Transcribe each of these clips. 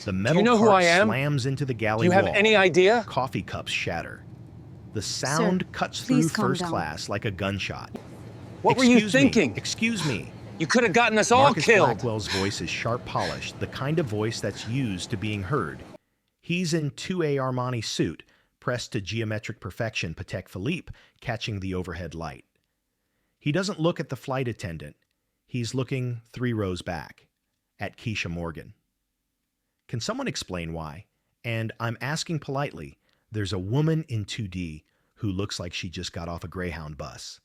The Do you metal know who cart I am? slams into the Do galley you have wall. any idea? Coffee cups shatter. The sound Sir, cuts please through calm first down. class like a gunshot. What were you Excuse me, thinking? excuse me. You could have gotten us all Marcus killed. Blackwell's voice is sharp polished, the kind of voice that's used to being heard. He's in 2A Armani suit, pressed to geometric perfection, Patek Philippe, catching the overhead light. He doesn't look at the flight attendant. He's looking 3 rows back, at Keisha Morgan. Can someone explain why? And I'm asking politely, there's a woman in 2D who looks like she just got off a Greyhound bus.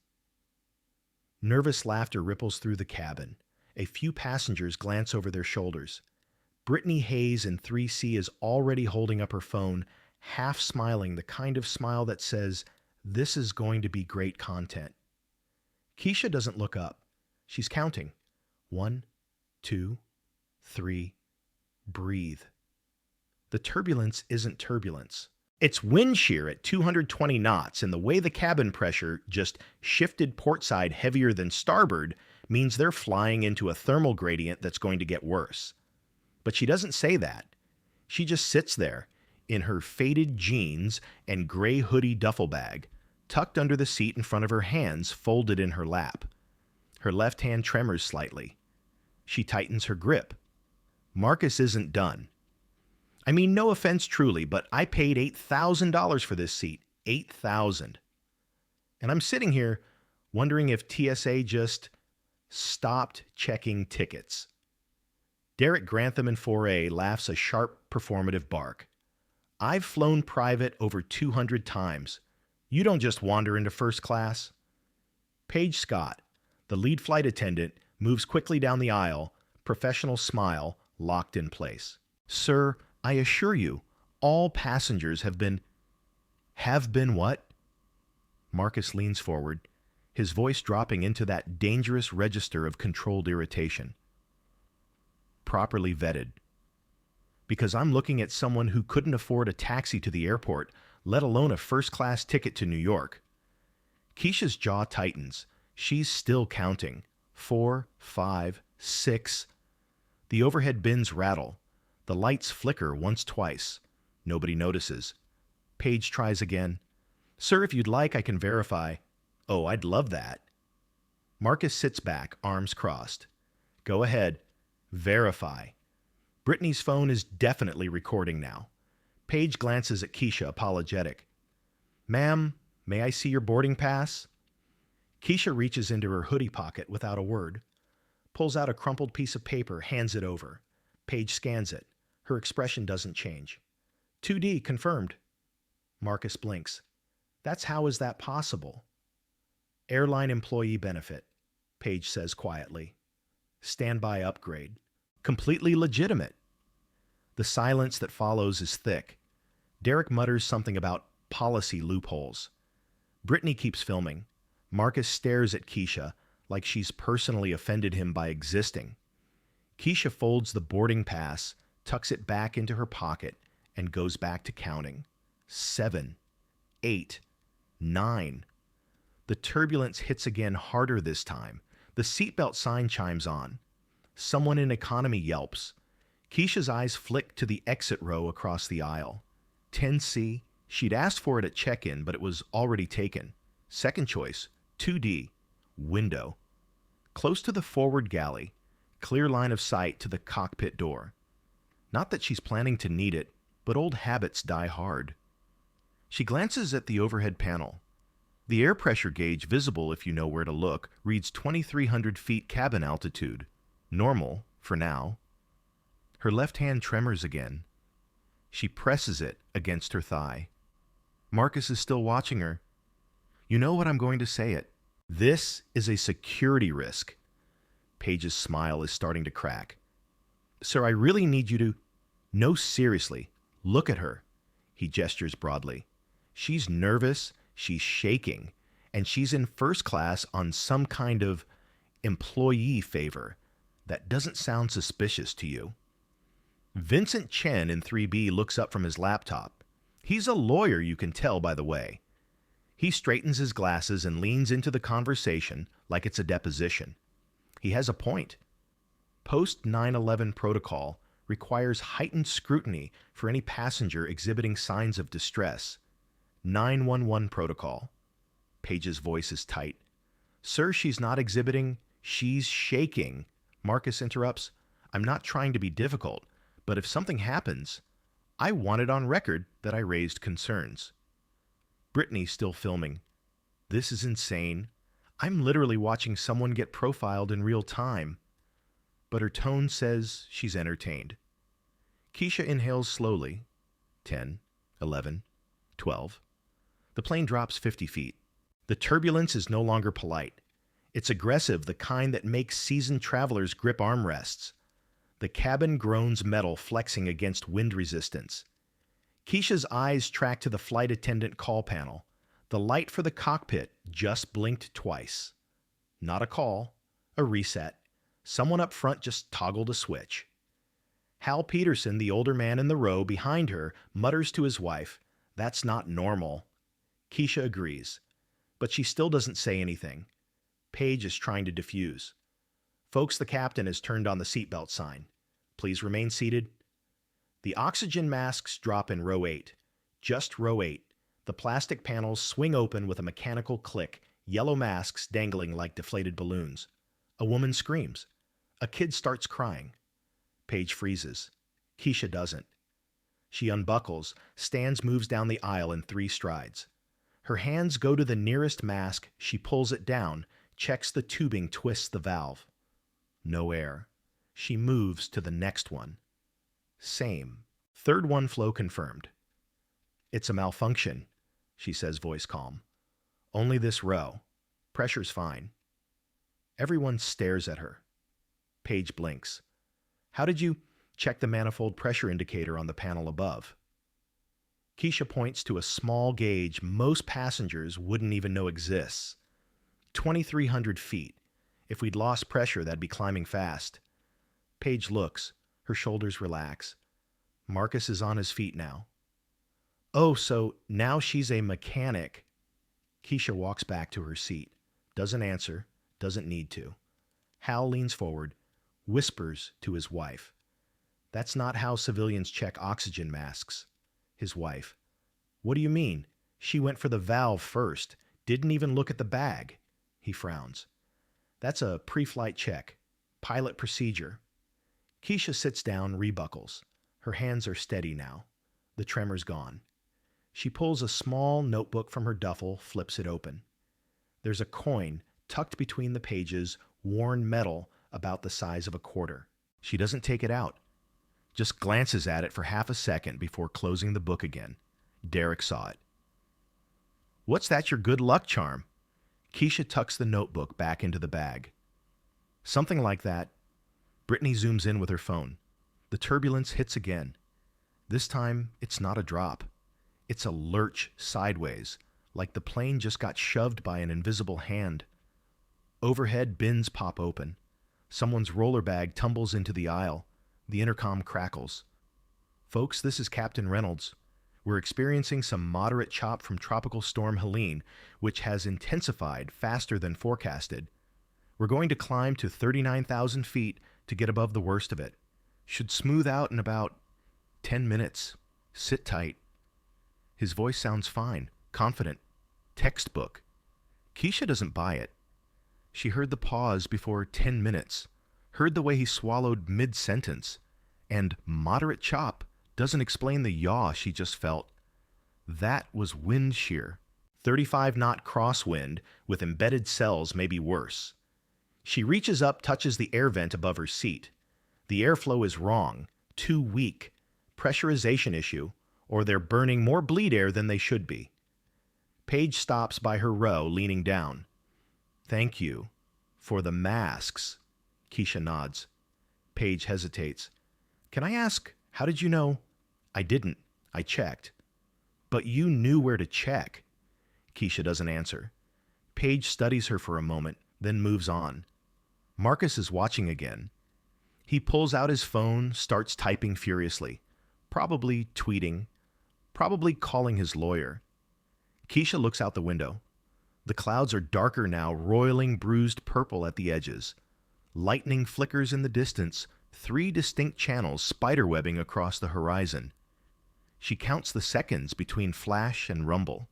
Nervous laughter ripples through the cabin. A few passengers glance over their shoulders. Brittany Hayes in 3C is already holding up her phone, half smiling, the kind of smile that says, "This is going to be great content." Keisha doesn't look up. She's counting. 1, 2, 3. Breathe. The turbulence isn't turbulence. It's wind shear at 220 knots, and the way the cabin pressure just shifted portside heavier than starboard means they're flying into a thermal gradient that's going to get worse. But she doesn't say that. She just sits there in her faded jeans and gray hoodie duffel bag, tucked under the seat in front of her, hands folded in her lap. Her left hand tremors slightly. She tightens her grip. Marcus isn't done. I mean, no offense truly, but I paid $8,000 for this seat. $8,000. And I'm sitting here wondering if TSA just stopped checking tickets. Derek Grantham in 4A laughs a sharp, performative bark. I've flown private over 200 times. You don't just wander into first class. Paige Scott, the lead flight attendant, moves quickly down the aisle, professional smile locked in place. Sir, I assure you, all passengers have been what? Marcus leans forward, his voice dropping into that dangerous register of controlled irritation. Properly vetted. Because I'm looking at someone who couldn't afford a taxi to the airport, let alone a first-class ticket to New York. Keisha's jaw tightens. She's still counting. 4, 5, 6. The overhead bins rattle. The lights flicker once, twice. Nobody notices. Paige tries again. Sir, if you'd like, I can verify. Oh, I'd love that. Marcus sits back, arms crossed. Go ahead. Verify. Brittany's phone is definitely recording now. Paige glances at Keisha, apologetic. Ma'am, may I see your boarding pass? Keisha reaches into her hoodie pocket without a word, pulls out a crumpled piece of paper, hands it over. Paige scans it. Her expression doesn't change. 2D confirmed. Marcus blinks. How is that possible? Airline employee benefit, Paige says quietly. Standby upgrade. Completely legitimate. The silence that follows is thick. Derek mutters something about policy loopholes. Brittany keeps filming. Marcus stares at Keisha like she's personally offended him by existing. Keisha folds the boarding pass, tucks it back into her pocket, and goes back to counting. 7, 8, 9. The turbulence hits again, harder this time. The seatbelt sign chimes on. Someone in economy yelps. Keisha's eyes flick to the exit row across the aisle. 10C. She'd asked for it at check-in, but it was already taken. Second choice, 2D, window. Close to the forward galley, clear line of sight to the cockpit door. Not that she's planning to need it, but old habits die hard. She glances at the overhead panel. The air pressure gauge, visible if you know where to look, reads 2,300 feet cabin altitude. Normal, for now. Her left hand tremors again. She presses it against her thigh. Marcus is still watching her. You know what I'm going to say it. This is a security risk. Paige's smile is starting to crack. Sir, I really need you to... No, seriously. Look at her. He gestures broadly. She's nervous, she's shaking, and she's in first class on some kind of employee favor. That doesn't sound suspicious to you. Vincent Chen in 3B looks up from his laptop. He's a lawyer, you can tell by the way. He straightens his glasses and leans into the conversation like it's a deposition. He has a point. Post 9/11 protocol requires heightened scrutiny for any passenger exhibiting signs of distress. 911 protocol. Page's voice is tight. Sir, she's not exhibiting. She's shaking. Marcus interrupts. I'm not trying to be difficult, but if something happens, I want it on record that I raised concerns. Brittany still filming. This is insane. I'm literally watching someone get profiled in real time. But her tone says she's entertained. Keisha inhales slowly. 10, 11, 12. The plane drops 50 feet. The turbulence is no longer polite. It's aggressive, the kind that makes seasoned travelers grip armrests. The cabin groans metal flexing against wind resistance. Keisha's eyes track to the flight attendant call panel. The light for the cockpit just blinked twice. Not a call, a reset. Someone up front just toggled a switch. Hal Peterson, the older man in the row behind her, mutters to his wife, "That's not normal." Keisha agrees, but she still doesn't say anything. Paige is trying to defuse. Folks, the captain has turned on the seatbelt sign. Please remain seated. The oxygen masks drop in row 8. Just row 8. The plastic panels swing open with a mechanical click, yellow masks dangling like deflated balloons. A woman screams. A kid starts crying. Paige freezes. Keisha doesn't. She unbuckles, moves down the aisle in 3 strides. Her hands go to the nearest mask, she pulls it down, checks the tubing, twists the valve. No air. She moves to the next one. Same. Third one flow confirmed. It's a malfunction, she says, voice calm. Only this row. Pressure's fine. Everyone stares at her. Paige blinks. How did you check the manifold pressure indicator on the panel above? Keisha points to a small gauge most passengers wouldn't even know exists. 2,300 feet. If we'd lost pressure, that'd be climbing fast. Paige looks. Her shoulders relax. Marcus is on his feet now. Oh, so now she's a mechanic. Keisha walks back to her seat. Doesn't answer. Doesn't need to. Hal leans forward, whispers to his wife. That's not how civilians check oxygen masks. His wife. What do you mean? She went for the valve first. Didn't even look at the bag. He frowns. That's a pre-flight check. Pilot procedure. Keisha sits down, rebuckles. Her hands are steady now. The tremor's gone. She pulls a small notebook from her duffel, flips it open. There's a coin tucked between the pages, worn metal about the size of a quarter. She doesn't take it out. Just glances at it for half a second before closing the book again. Derek saw it. What's that, your good luck charm? Keisha tucks the notebook back into the bag. Something like that. Brittany zooms in with her phone. The turbulence hits again. This time, it's not a drop. It's a lurch sideways, like the plane just got shoved by an invisible hand. Overhead, bins pop open. Someone's roller bag tumbles into the aisle. The intercom crackles. Folks, this is Captain Reynolds. We're experiencing some moderate chop from Tropical Storm Helene, which has intensified faster than forecasted. We're going to climb to 39,000 feet to get above the worst of it. Should smooth out in about 10 minutes. Sit tight. His voice sounds fine, confident, textbook. Keisha doesn't buy it. She heard the pause before 10 minutes, heard the way he swallowed mid-sentence, and moderate chop doesn't explain the yaw she just felt. That was wind shear. 35-knot crosswind with embedded cells may be worse. She reaches up, touches the air vent above her seat. The airflow is wrong, too weak. Pressurization issue, or they're burning more bleed air than they should be. Paige stops by her row, leaning down. Thank you for the masks. Keisha nods. Paige hesitates. Can I ask, how did you know? I didn't. I checked. But you knew where to check. Keisha doesn't answer. Paige studies her for a moment, then moves on. Marcus is watching again. He pulls out his phone, starts typing furiously. Probably tweeting. Probably calling his lawyer. Keisha looks out the window. The clouds are darker now, roiling bruised purple at the edges. Lightning flickers in the distance, 3 distinct channels spiderwebbing across the horizon. She counts the seconds between flash and rumble.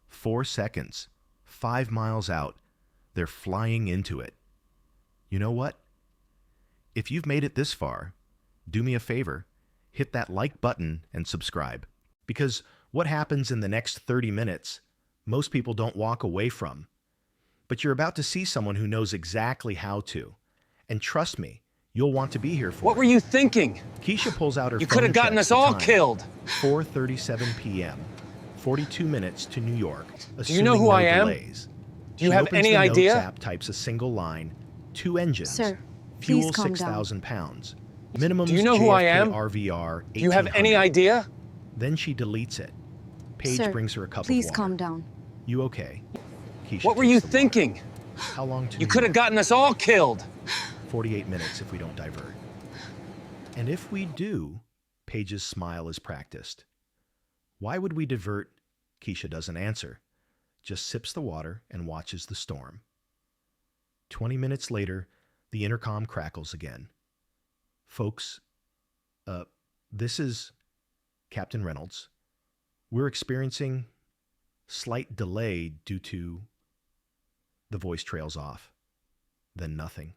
4 seconds. 5 miles out. They're flying into it. You know what? If you've made it this far, do me a favor. Hit that like button and subscribe. Because what happens in the next 30 minutes, most people don't walk away from. But you're about to see someone who knows exactly how to. And trust me, you'll want to be here for it. What were you thinking? Keisha pulls out her phone. You could have gotten us all killed. 4:37 p.m. 42 minutes to New York. Do you know who I am? Delays. Do you have any idea? Notes app types a single line, 2 engines. Sir, fuel please calm down. 6,000 pounds. Minimum. Do you know who I am? RVR. Do you have any 1800. idea? Then she deletes it. Paige Sir, brings her a cup of please water. calm down. You okay? Keisha What were takes you the water. thinking? How long to You New could have York? gotten us all killed. 48 minutes if we don't divert. And if we do, Paige's smile is practiced. Why would we divert? Keisha doesn't answer, just sips the water and watches the storm. 20 minutes later, the intercom crackles again. Folks, this is Captain Reynolds. We're experiencing slight delay due to... The voice trails off. Then nothing.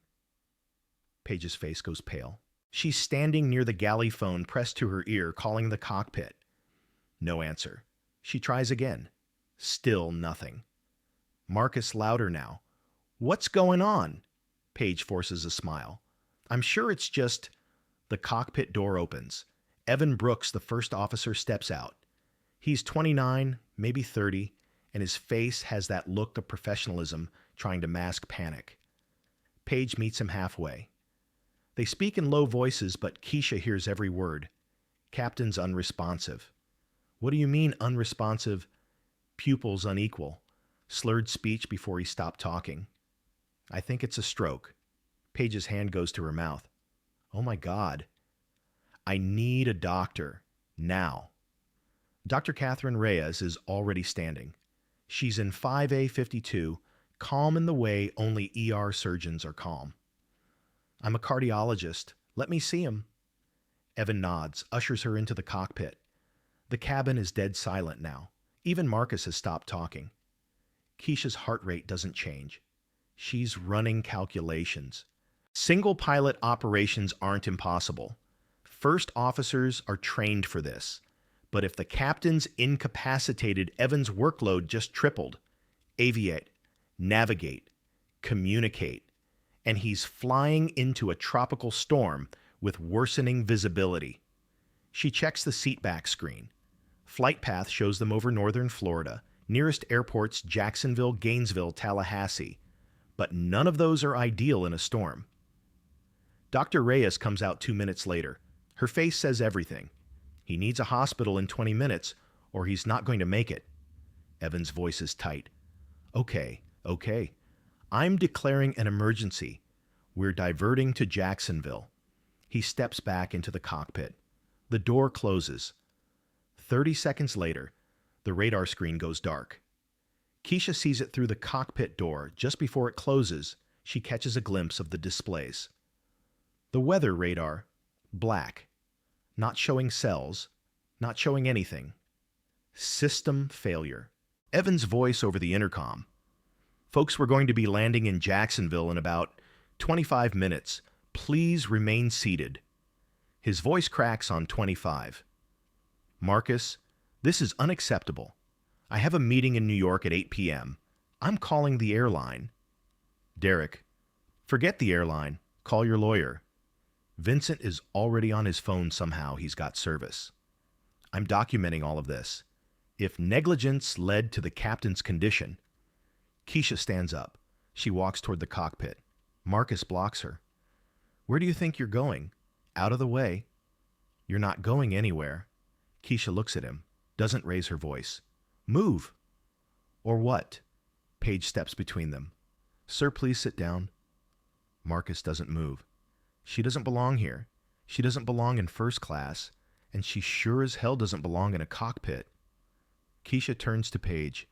Paige's face goes pale. She's standing near the galley phone pressed to her ear, calling the cockpit. No answer. She tries again. Still nothing. Marcus louder now. What's going on? Paige forces a smile. I'm sure it's just... The cockpit door opens. Evan Brooks, the first officer, steps out. He's 29, maybe 30, and his face has that look of professionalism trying to mask panic. Paige meets him halfway. They speak in low voices, but Keisha hears every word. Captain's unresponsive. What do you mean unresponsive? Pupils unequal. Slurred speech before he stopped talking. I think it's a stroke. Paige's hand goes to her mouth. Oh my God. I need a doctor. Now. Dr. Catherine Reyes is already standing. She's in 5A52, calm in the way only ER surgeons are calm. I'm a cardiologist. Let me see him. Evan nods, ushers her into the cockpit. The cabin is dead silent now. Even Marcus has stopped talking. Keisha's heart rate doesn't change. She's running calculations. Single pilot operations aren't impossible. First officers are trained for this. But if the captain's incapacitated, Evan's workload just tripled. Aviate, navigate, communicate. And he's flying into a tropical storm with worsening visibility. She checks the seatback screen. Flight path shows them over northern Florida. Nearest airports Jacksonville, Gainesville, Tallahassee. But none of those are ideal in a storm. Dr. Reyes comes out 2 minutes later. Her face says everything. He needs a hospital in 20 minutes, or he's not going to make it. Evan's voice is tight. Okay. I'm declaring an emergency. We're diverting to Jacksonville. He steps back into the cockpit. The door closes. 30 seconds later, the radar screen goes dark. Keisha sees it through the cockpit door. Just before it closes, she catches a glimpse of the displays. The weather radar, black. Not showing cells, not showing anything. System failure. Evan's voice over the intercom. Folks, we're going to be landing in Jacksonville in about 25 minutes. Please remain seated. His voice cracks on 25. Marcus, this is unacceptable. I have a meeting in New York at 8 p.m. I'm calling the airline. Derek, forget the airline. Call your lawyer. Vincent is already on his phone somehow. He's got service. I'm documenting all of this. If negligence led to the captain's condition... Keisha stands up. She walks toward the cockpit. Marcus blocks her. Where do you think you're going? Out of the way. You're not going anywhere. Keisha looks at him, doesn't raise her voice. Move. Or what? Paige steps between them. Sir, please sit down. Marcus doesn't move. She doesn't belong here. She doesn't belong in first class, and she sure as hell doesn't belong in a cockpit. Keisha turns to Paige.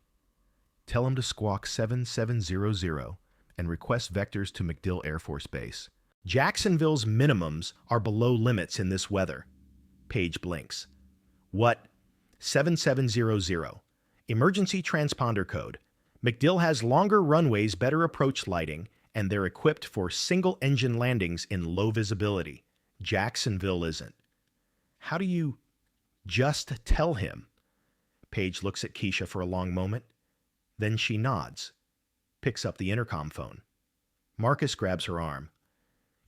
Tell him to squawk 7700 and request vectors to MacDill Air Force Base. Jacksonville's minimums are below limits in this weather. Page blinks. What? 7700. Emergency transponder code. MacDill has longer runways, better approach lighting, and they're equipped for single-engine landings in low visibility. Jacksonville isn't. How do you just tell him? Paige looks at Keisha for a long moment. Then she nods, picks up the intercom phone. Marcus grabs her arm.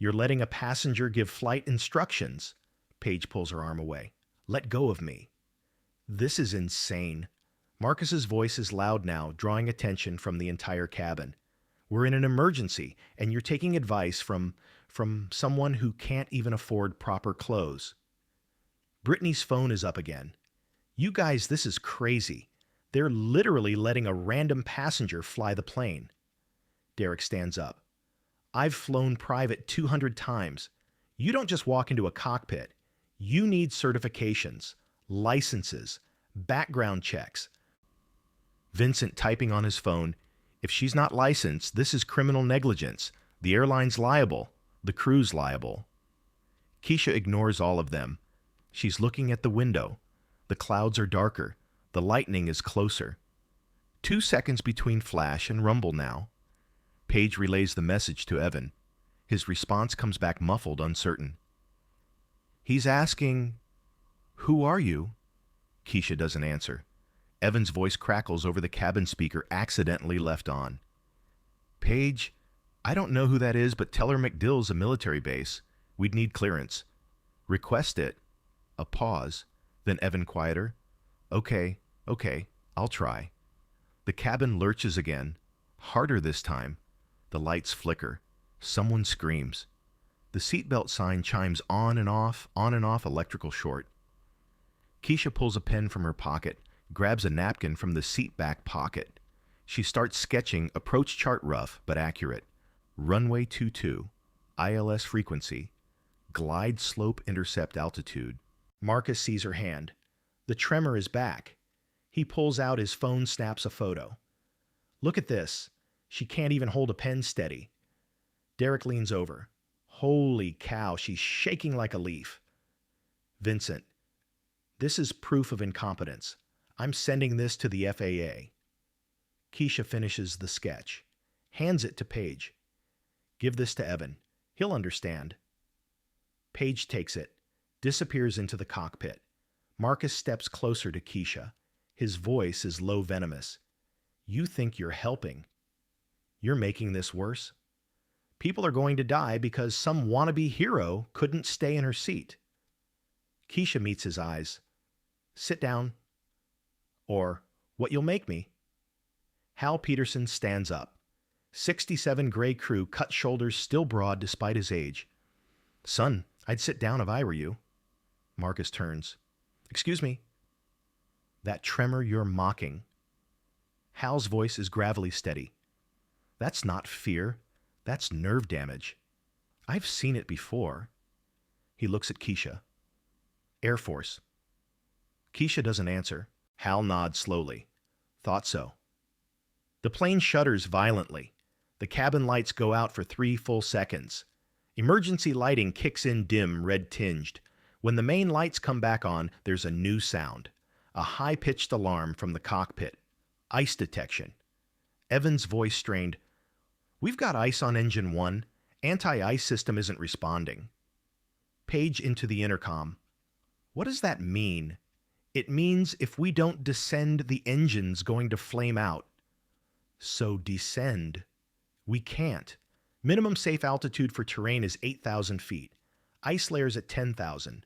You're letting a passenger give flight instructions. Paige pulls her arm away. Let go of me. This is insane. Marcus's voice is loud now, drawing attention from the entire cabin. We're in an emergency, and you're taking advice from someone who can't even afford proper clothes. Brittany's phone is up again. You guys, this is crazy. They're literally letting a random passenger fly the plane. Derek stands up. I've flown private 200 times. You don't just walk into a cockpit. You need certifications, licenses, background checks. Vincent typing on his phone. If she's not licensed, this is criminal negligence. The airline's liable. The crew's liable. Keisha ignores all of them. She's looking at the window. The clouds are darker. The lightning is closer. 2 seconds between flash and rumble now. Paige relays the message to Evan. His response comes back muffled, uncertain. He's asking, "Who are you?" Keisha doesn't answer. Evan's voice crackles over the cabin speaker accidentally left on. Paige, I don't know who that is, but tell her MacDill's a military base. We'd need clearance. Request it. A pause. Then Evan quieter. Okay, I'll try. The cabin lurches again. Harder this time. The lights flicker. Someone screams. The seatbelt sign chimes on and off electrical short. Keisha pulls a pen from her pocket, grabs a napkin from the seat back pocket. She starts sketching approach chart rough but accurate. Runway 22, ILS frequency, glide slope intercept altitude. Marcus sees her hand. The tremor is back. He pulls out his phone, snaps a photo. Look at this. She can't even hold a pen steady. Derek leans over. Holy cow, she's shaking like a leaf. Vincent, this is proof of incompetence. I'm sending this to the FAA. Keisha finishes the sketch. Hands it to Paige. Give this to Evan. He'll understand. Paige takes it. Disappears into the cockpit. Marcus steps closer to Keisha. His voice is low venomous. You think you're helping. You're making this worse. People are going to die because some wannabe hero couldn't stay in her seat. Keisha meets his eyes. Sit down. Or, what you'll make me. Hal Peterson stands up. 67 gray crew, cut shoulders, still broad despite his age. Son, I'd sit down if I were you. Marcus turns. Excuse me. That tremor you're mocking. Hal's voice is gravelly steady. That's not fear. That's nerve damage. I've seen it before. He looks at Keisha. Air Force. Keisha doesn't answer. Hal nods slowly. Thought so. The plane shudders violently. The cabin lights go out for 3 full seconds. Emergency lighting kicks in dim, red-tinged. When the main lights come back on, there's a new sound. A high-pitched alarm from the cockpit. Ice detection. Evan's voice strained. We've got ice on engine 1. Anti-ice system isn't responding. Paige into the intercom. What does that mean? It means if we don't descend, the engine's going to flame out. So descend. We can't. Minimum safe altitude for terrain is 8,000 feet. Ice layers at 10,000.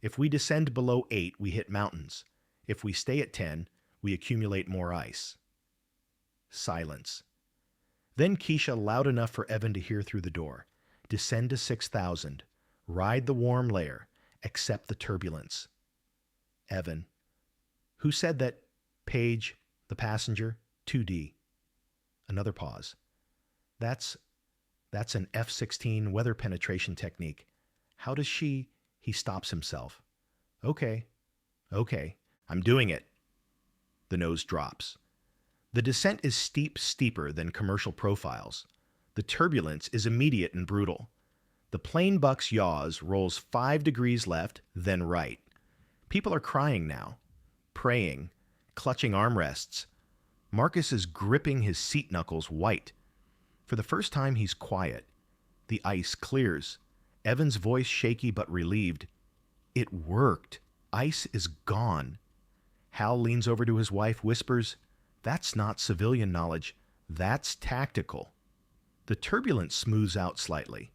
If we descend below 8, we hit mountains. If we stay at 10, we accumulate more ice. Silence. Then Keisha loud enough for Evan to hear through the door. Descend to 6,000. Ride the warm layer. Accept the turbulence. Evan. Who said that? Paige, the passenger, 2D. Another pause. That's an F-16 weather penetration technique. How does she... He stops himself. Okay, I'm doing it. The nose drops. The descent is steeper than commercial profiles. The turbulence is immediate and brutal. The plane buck's yaws, rolls 5 degrees left, then right. People are crying now, praying, clutching armrests. Marcus is gripping his seat knuckles white. For the first time, he's quiet. The ice clears. Evan's voice shaky but relieved. It worked. Ice is gone. Hal leans over to his wife, whispers, "That's not civilian knowledge. That's tactical." The turbulence smooths out slightly.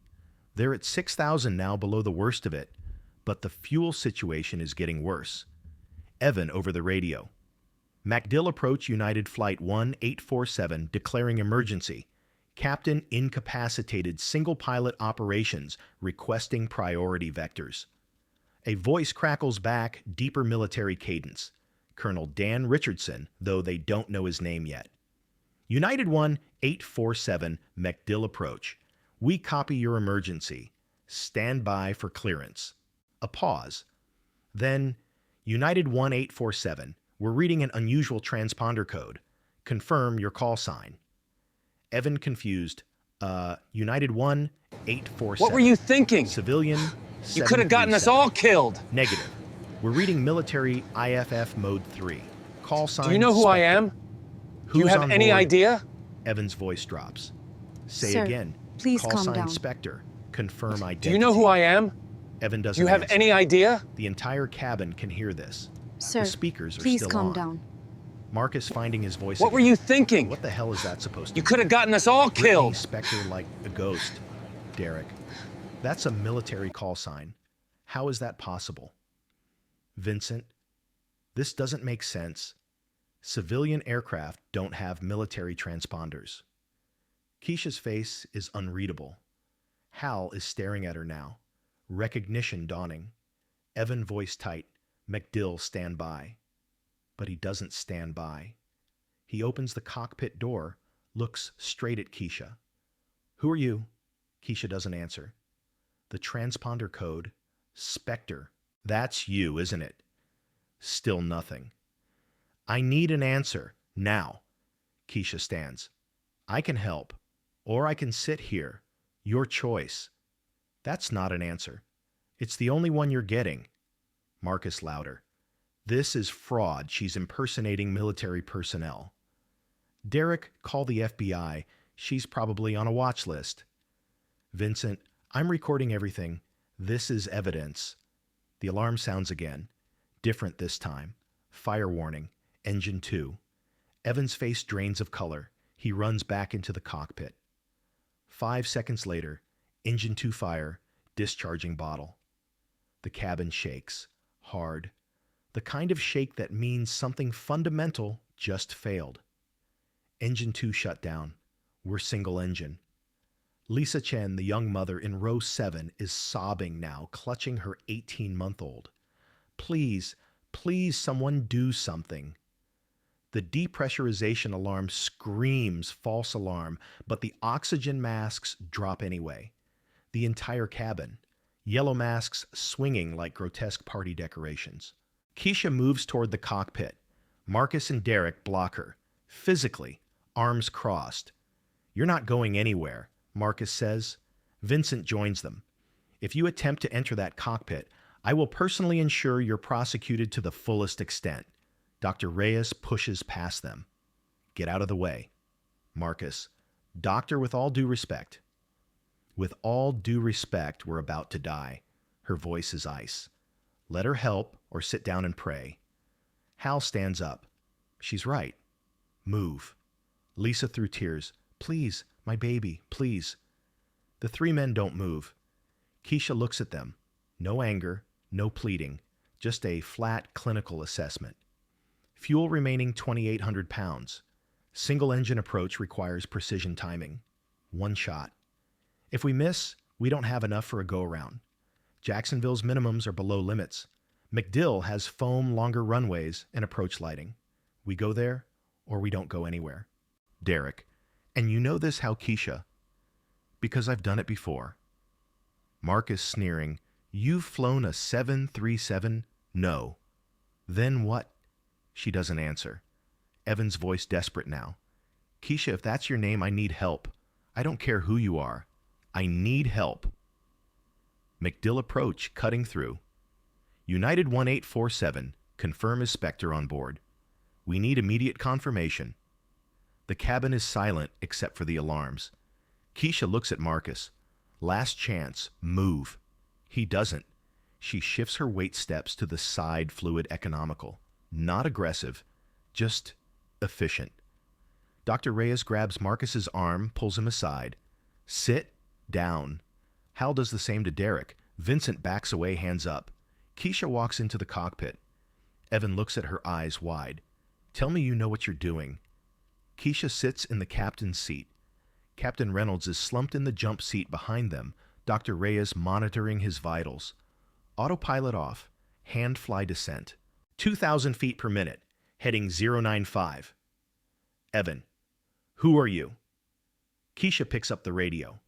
They're at 6,000 now, below the worst of it, but the fuel situation is getting worse. Evan over the radio. MacDill approach United Flight 1847, declaring emergency. Captain incapacitated single pilot operations, requesting priority vectors. A voice crackles back, deeper military cadence. Colonel Dan Richardson, though they don't know his name yet. United 1847, MacDill approach. We copy your emergency. Stand by for clearance. A pause. Then, United 1847, we're reading an unusual transponder code. Confirm your call sign. Evan confused. United 1847. What were you thinking? Civilian You could have gotten us all killed. Negative. We're reading military IFF mode 3. Call sign. Do you know who I Spectre. am? Do you Who's have on any board? idea? Evan's voice drops. Say Sir, again. please Call calm sign down. Spectre. Confirm identity. Do you know who I am? Evan Do doesn't you have answer. any idea? The entire cabin can hear this. Sir, The speakers are please still calm on. down. Marcus finding his voice What again. were you thinking? What the hell is that supposed to You could have gotten us all Brittany, killed. Spectre like a ghost. Derek. That's a military call sign. How is that possible? Vincent. This doesn't make sense. Civilian aircraft don't have military transponders. Keisha's face is unreadable. Hal is staring at her now. Recognition dawning. Evan voice tight. MacDill stand by. But he doesn't stand by. He opens the cockpit door, looks straight at Keisha. Who are you? Keisha doesn't answer. The transponder code, Spectre. That's you, isn't it? Still nothing. I need an answer, now. Keisha stands. I can help, or I can sit here. Your choice. That's not an answer. It's the only one you're getting. Marcus louder. This is fraud. She's impersonating military personnel. Derek, call the FBI. She's probably on a watch list. Vincent, I'm recording everything. This is evidence. The alarm sounds again. Different this time. Fire warning. Engine 2. Evan's face drains of color. He runs back into the cockpit. 5 seconds later, engine 2 fire, discharging bottle. The cabin shakes. Hard. The kind of shake that means something fundamental just failed. Engine 2 shut down. We're single engine. Lisa Chen, the young mother in row 7, is sobbing now, clutching her 18-month-old. Please, please, someone do something. The depressurization alarm screams false alarm, but the oxygen masks drop anyway. The entire cabin. Yellow masks swinging like grotesque party decorations. Keisha moves toward the cockpit. Marcus and Derek block her. Physically, arms crossed. You're not going anywhere, Marcus says. Vincent joins them. If you attempt to enter that cockpit, I will personally ensure you're prosecuted to the fullest extent. Dr. Reyes pushes past them. Get out of the way. Marcus. Doctor, with all due respect. With all due respect, we're about to die. Her voice is ice. Let her help or sit down and pray. Hal stands up. She's right. Move. Lisa through tears. Please, my baby, please. The 3 men don't move. Keisha looks at them. No anger, no pleading, just a flat clinical assessment. Fuel remaining 2,800 pounds. Single engine approach requires precision timing. 1 shot. If we miss, we don't have enough for a go-around. Jacksonville's minimums are below limits. MacDill has foam longer runways and approach lighting. We go there, or we don't go anywhere. Derek. And you know this, how, Keisha? Because I've done it before. Marcus sneering. You've flown a 737? No. Then what? She doesn't answer. Evan's voice desperate now. Keisha, if that's your name, I need help. I don't care who you are. I need help. MacDill approach, cutting through. United 1847, confirm is Spectre on board. We need immediate confirmation. The cabin is silent except for the alarms. Keisha looks at Marcus. Last chance, move. He doesn't. She shifts her weight steps to the side, fluid, economical. Not aggressive, just efficient. Dr. Reyes grabs Marcus's arm, pulls him aside. Sit down. Hal does the same to Derek. Vincent backs away, hands up. Keisha walks into the cockpit. Evan looks at her, eyes wide. Tell me you know what you're doing. Keisha sits in the captain's seat. Captain Reynolds is slumped in the jump seat behind them, Dr. Reyes monitoring his vitals. Autopilot off. Hand fly descent. 2,000 feet per minute. Heading 095. Evan. Who are you? Keisha picks up the radio.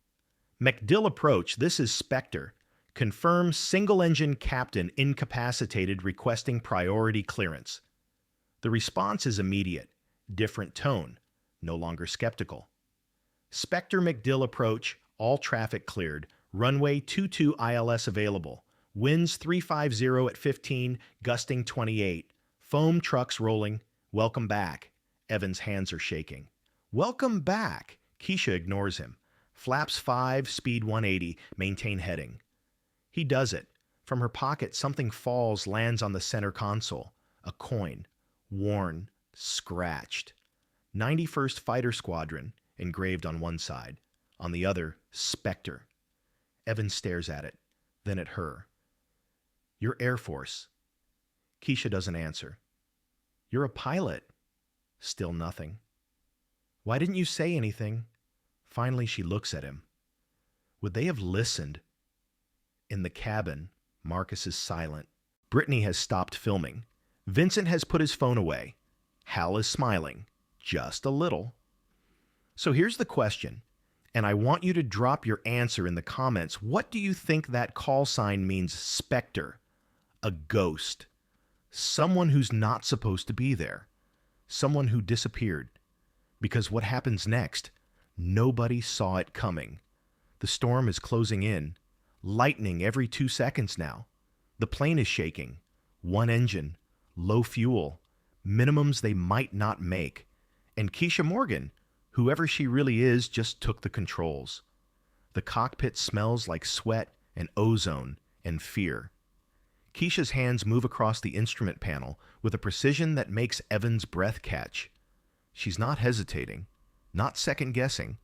MacDill approach, this is Spectre. Confirm single-engine captain incapacitated requesting priority clearance. The response is immediate. Different tone. No longer skeptical. Spectre MacDill approach, all traffic cleared. Runway 22 ILS available. Winds 350 at 15, gusting 28. Foam trucks rolling. Welcome back. Evan's hands are shaking. Welcome back. Keisha ignores him. Flaps 5, speed 180, maintain heading. He does it. From her pocket, something falls, lands on the center console. A coin. Worn. Scratched. 91st Fighter Squadron, engraved on one side. On the other, Spectre. Evan stares at it, then at her. You're Air Force. Keisha doesn't answer. You're a pilot. Still nothing. Why didn't you say anything? Finally, she looks at him. Would they have listened? In the cabin, Marcus is silent. Brittany has stopped filming. Vincent has put his phone away. Hal is smiling. Just a little. So here's the question, and I want you to drop your answer in the comments. What do you think that call sign means? Spectre. A ghost. Someone who's not supposed to be there. Someone who disappeared. Because what happens next? Nobody saw it coming. The storm is closing in. Lightning every 2 seconds now. The plane is shaking. One engine. Low fuel. Minimums they might not make. And Keisha Morgan, whoever she really is, just took the controls. The cockpit smells like sweat and ozone and fear. Keisha's hands move across the instrument panel with a precision that makes Evan's breath catch. She's not hesitating, not second-guessing.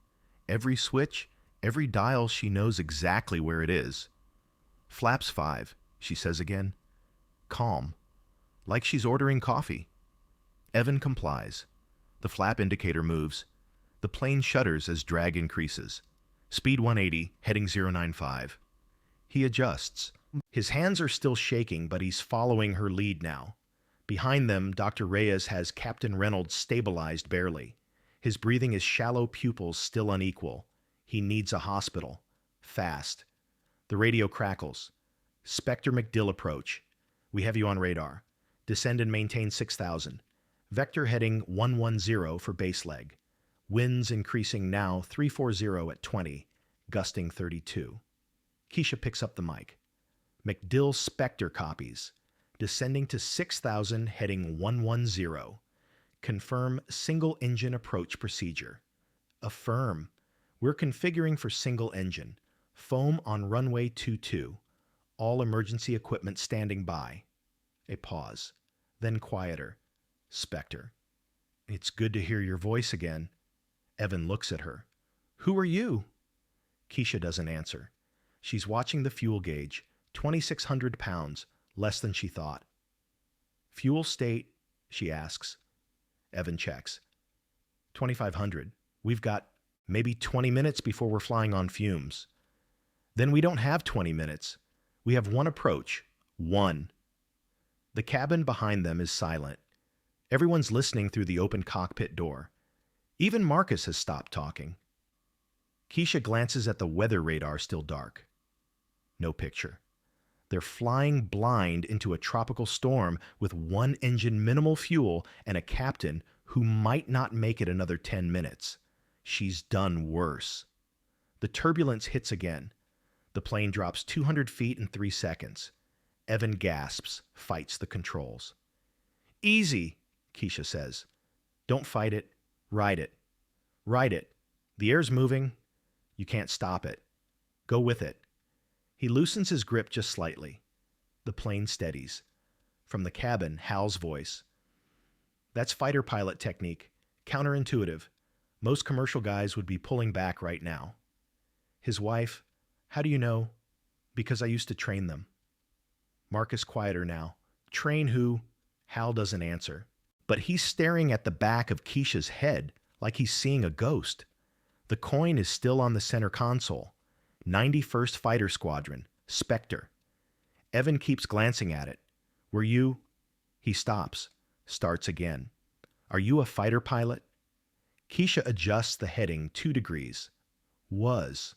Every switch, every dial, she knows exactly where it is. Flaps 5, she says again. Calm, like she's ordering coffee. Evan complies. The flap indicator moves. The plane shudders as drag increases. Speed 180, heading 095. He adjusts. His hands are still shaking, but he's following her lead now. Behind them, Dr. Reyes has Captain Reynolds stabilized barely. His breathing is shallow, pupils still unequal. He needs a hospital. Fast. The radio crackles. Spectre MacDill approach. We have you on radar. Descend and maintain 6,000. Vector heading 110 for base leg. Winds increasing now 340 at 20, gusting 32. Keisha picks up the mic. MacDill Spectre copies. Descending to 6,000, heading 110. Confirm single engine approach procedure. Affirm. We're configuring for single engine. Foam on runway 22. All emergency equipment standing by. A pause. Then quieter. Spectre. It's good to hear your voice again. Evan looks at her. Who are you? Keisha doesn't answer. She's watching the fuel gauge. 2,600 pounds, less than she thought. Fuel state, she asks. Evan checks. 2,500. We've got maybe 20 minutes before we're flying on fumes. Then we don't have 20 minutes. We have one approach. One. The cabin behind them is silent. Everyone's listening through the open cockpit door. Even Marcus has stopped talking. Keisha glances at the weather radar, still dark. No picture. They're flying blind into a tropical storm with one engine, minimal fuel, and a captain who might not make it another 10 minutes. She's done worse. The turbulence hits again. The plane drops 200 feet in 3 seconds. Evan gasps, fights the controls. Easy, Keisha says. Don't fight it. Ride it. Ride it. The air's moving. You can't stop it. Go with it. He loosens his grip just slightly. The plane steadies. From the cabin, Hal's voice. That's fighter pilot technique. Counterintuitive. Most commercial guys would be pulling back right now. His wife, how do you know? Because I used to train them. Marcus quieter now. Train who? Hal doesn't answer. But he's staring at the back of Keisha's head like he's seeing a ghost. The coin is still on the center console. 91st Fighter Squadron, Spectre. Evan keeps glancing at it. Were you? He stops, starts again. Are you a fighter pilot? Keisha adjusts the heading 2 degrees. Was.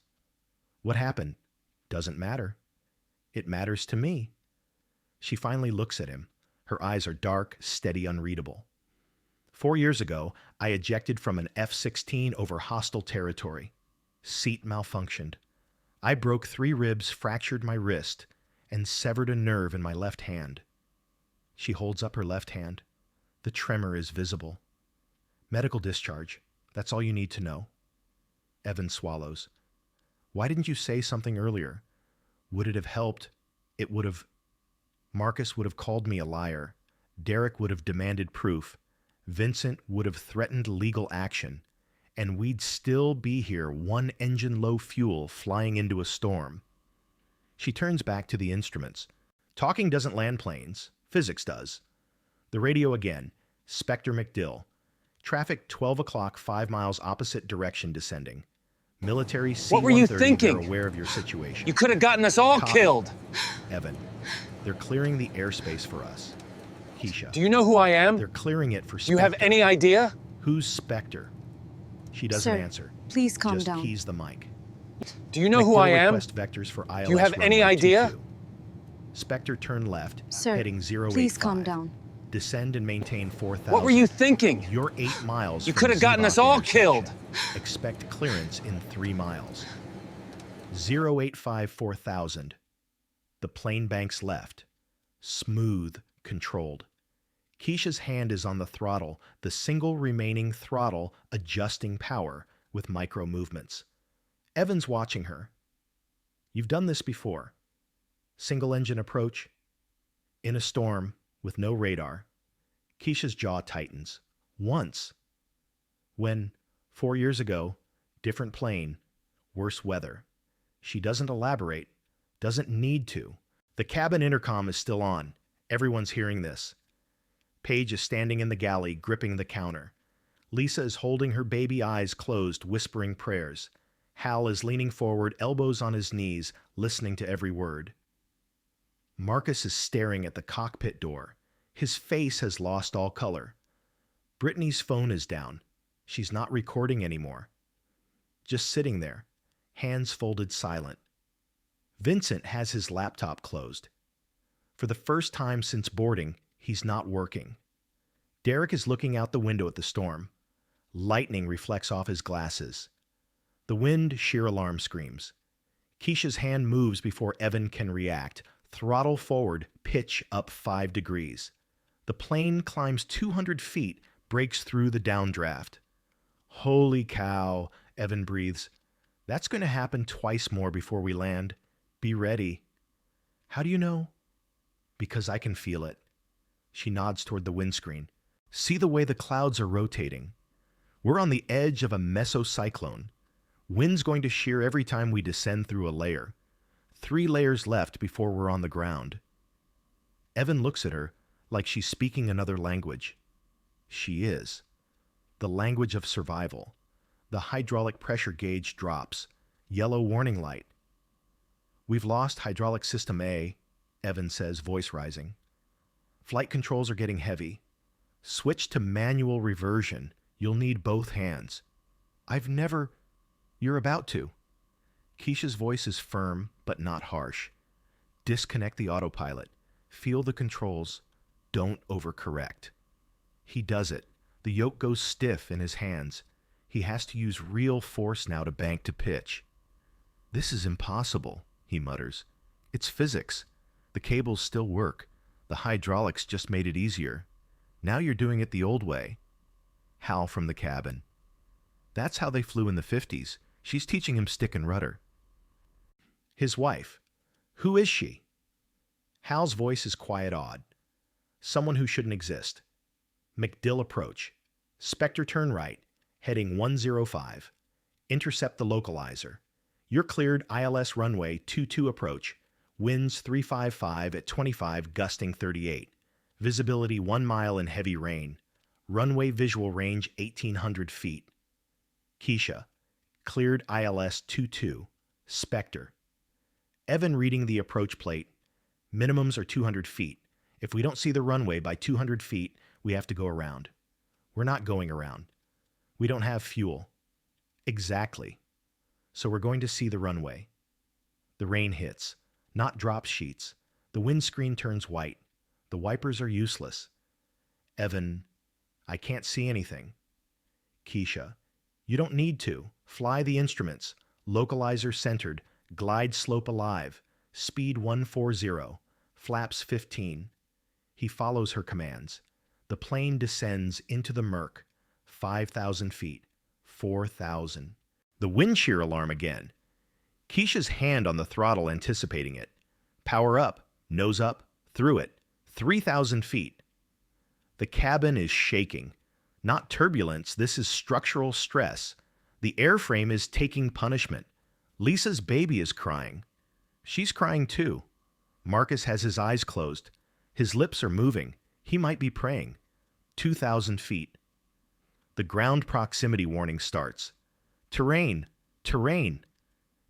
What happened? Doesn't matter. It matters to me. She finally looks at him. Her eyes are dark, steady, unreadable. 4 years ago, I ejected from an F-16 over hostile territory. Seat malfunctioned. I broke 3 ribs, fractured my wrist, and severed a nerve in my left hand. She holds up her left hand. The tremor is visible. Medical discharge. That's all you need to know. Evan swallows. Why didn't you say something earlier? Would it have helped? It would have... Marcus would have called me a liar. Derek would have demanded proof. Vincent would have threatened legal action. And we'd still be here, 1 engine low fuel, flying into a storm. She turns back to the instruments. Talking doesn't land planes. Physics does. The radio again. Spectre McDill. Traffic 12 o'clock, 5 miles opposite direction descending. Military C-130. What were you thinking? They're aware of your situation. You could have gotten us all Copy. killed. Evan. They're clearing the airspace for us. Keisha. Do you know who I am? They're clearing it for Do Spectre. you have any idea? Who's Spectre? She doesn't Sir, answer. please calm Just down. keys the mic. Do you know who I am? Request vectors for ILS Do you have any runway idea? 22. Spectre turn left, Sir, heading 085. please calm down. Descend and maintain 4,000. What were you thinking? You're 8 miles. You from could have gotten us Zebok all intersection. killed. Expect clearance in 3 miles. 085 4,000. The plane banks left. Smooth, controlled. Keisha's hand is on the throttle, the single remaining throttle adjusting power with micro movements. Evan's watching her. You've done this before. Single engine approach. In a storm, with no radar. Keisha's jaw tightens. Once. When, 4 years ago, different plane, worse weather. She doesn't elaborate, doesn't need to. The cabin intercom is still on. Everyone's hearing this. Paige is standing in the galley, gripping the counter. Lisa is holding her baby eyes closed, whispering prayers. Hal is leaning forward, elbows on his knees, listening to every word. Marcus is staring at the cockpit door. His face has lost all color. Brittany's phone is down. She's not recording anymore. Just sitting there, hands folded silent. Vincent has his laptop closed. For the first time since boarding, he's not working. Derek is looking out the window at the storm. Lightning reflects off his glasses. The wind sheer alarm screams. Keisha's hand moves before Evan can react. Throttle forward, pitch up 5 degrees. The plane climbs 200 feet, breaks through the downdraft. Holy cow, Evan breathes. That's going to happen twice more before we land. Be ready. How do you know? Because I can feel it. She nods toward the windscreen. See the way the clouds are rotating. We're on the edge of a mesocyclone. Wind's going to shear every time we descend through a layer. 3 layers left before we're on the ground. Evan looks at her like she's speaking another language. She is. The language of survival. The hydraulic pressure gauge drops. Yellow warning light. We've lost hydraulic system A, Evan says, voice rising. Flight controls are getting heavy. Switch to manual reversion. You'll need both hands. You're about to. Keisha's voice is firm, but not harsh. Disconnect the autopilot. Feel the controls. Don't overcorrect. He does it. The yoke goes stiff in his hands. He has to use real force now to bank to pitch. This is impossible, he he mutters. It's physics. The cables still work. The hydraulics just made it easier. Now you're doing it the old way. Hal from the cabin. That's how they flew in the 50s. She's teaching him stick and rudder. His wife. Who is she? Hal's voice is quiet odd. Someone who shouldn't exist. MacDill approach. Spectre turn right, heading 105. Intercept the localizer. You're cleared ILS runway 22 approach. Winds 355 at 25, gusting 38. Visibility 1 mile in heavy rain. Runway visual range 1,800 feet. Keisha. Cleared ILS 22. Spectre. Evan reading the approach plate. Minimums are 200 feet. If we don't see the runway by 200 feet, we have to go around. We're not going around. We don't have fuel. Exactly. So we're going to see the runway. The rain hits, not drop sheets. The windscreen turns white. The wipers are useless. Evan, I can't see anything. Keisha, you don't need to. Fly the instruments. Localizer centered. Glide slope alive. Speed 140. Flaps 15. He follows her commands. The plane descends into the murk. 5,000 feet. 4,000. The wind shear alarm again. Keisha's hand on the throttle, anticipating it. Power up. Nose up. Through it. 3,000 feet. The cabin is shaking. Not turbulence, this is structural stress. The airframe is taking punishment. Lisa's baby is crying. She's crying too. Marcus has his eyes closed. His lips are moving. He might be praying. 2,000 feet. The ground proximity warning starts. Terrain! Terrain!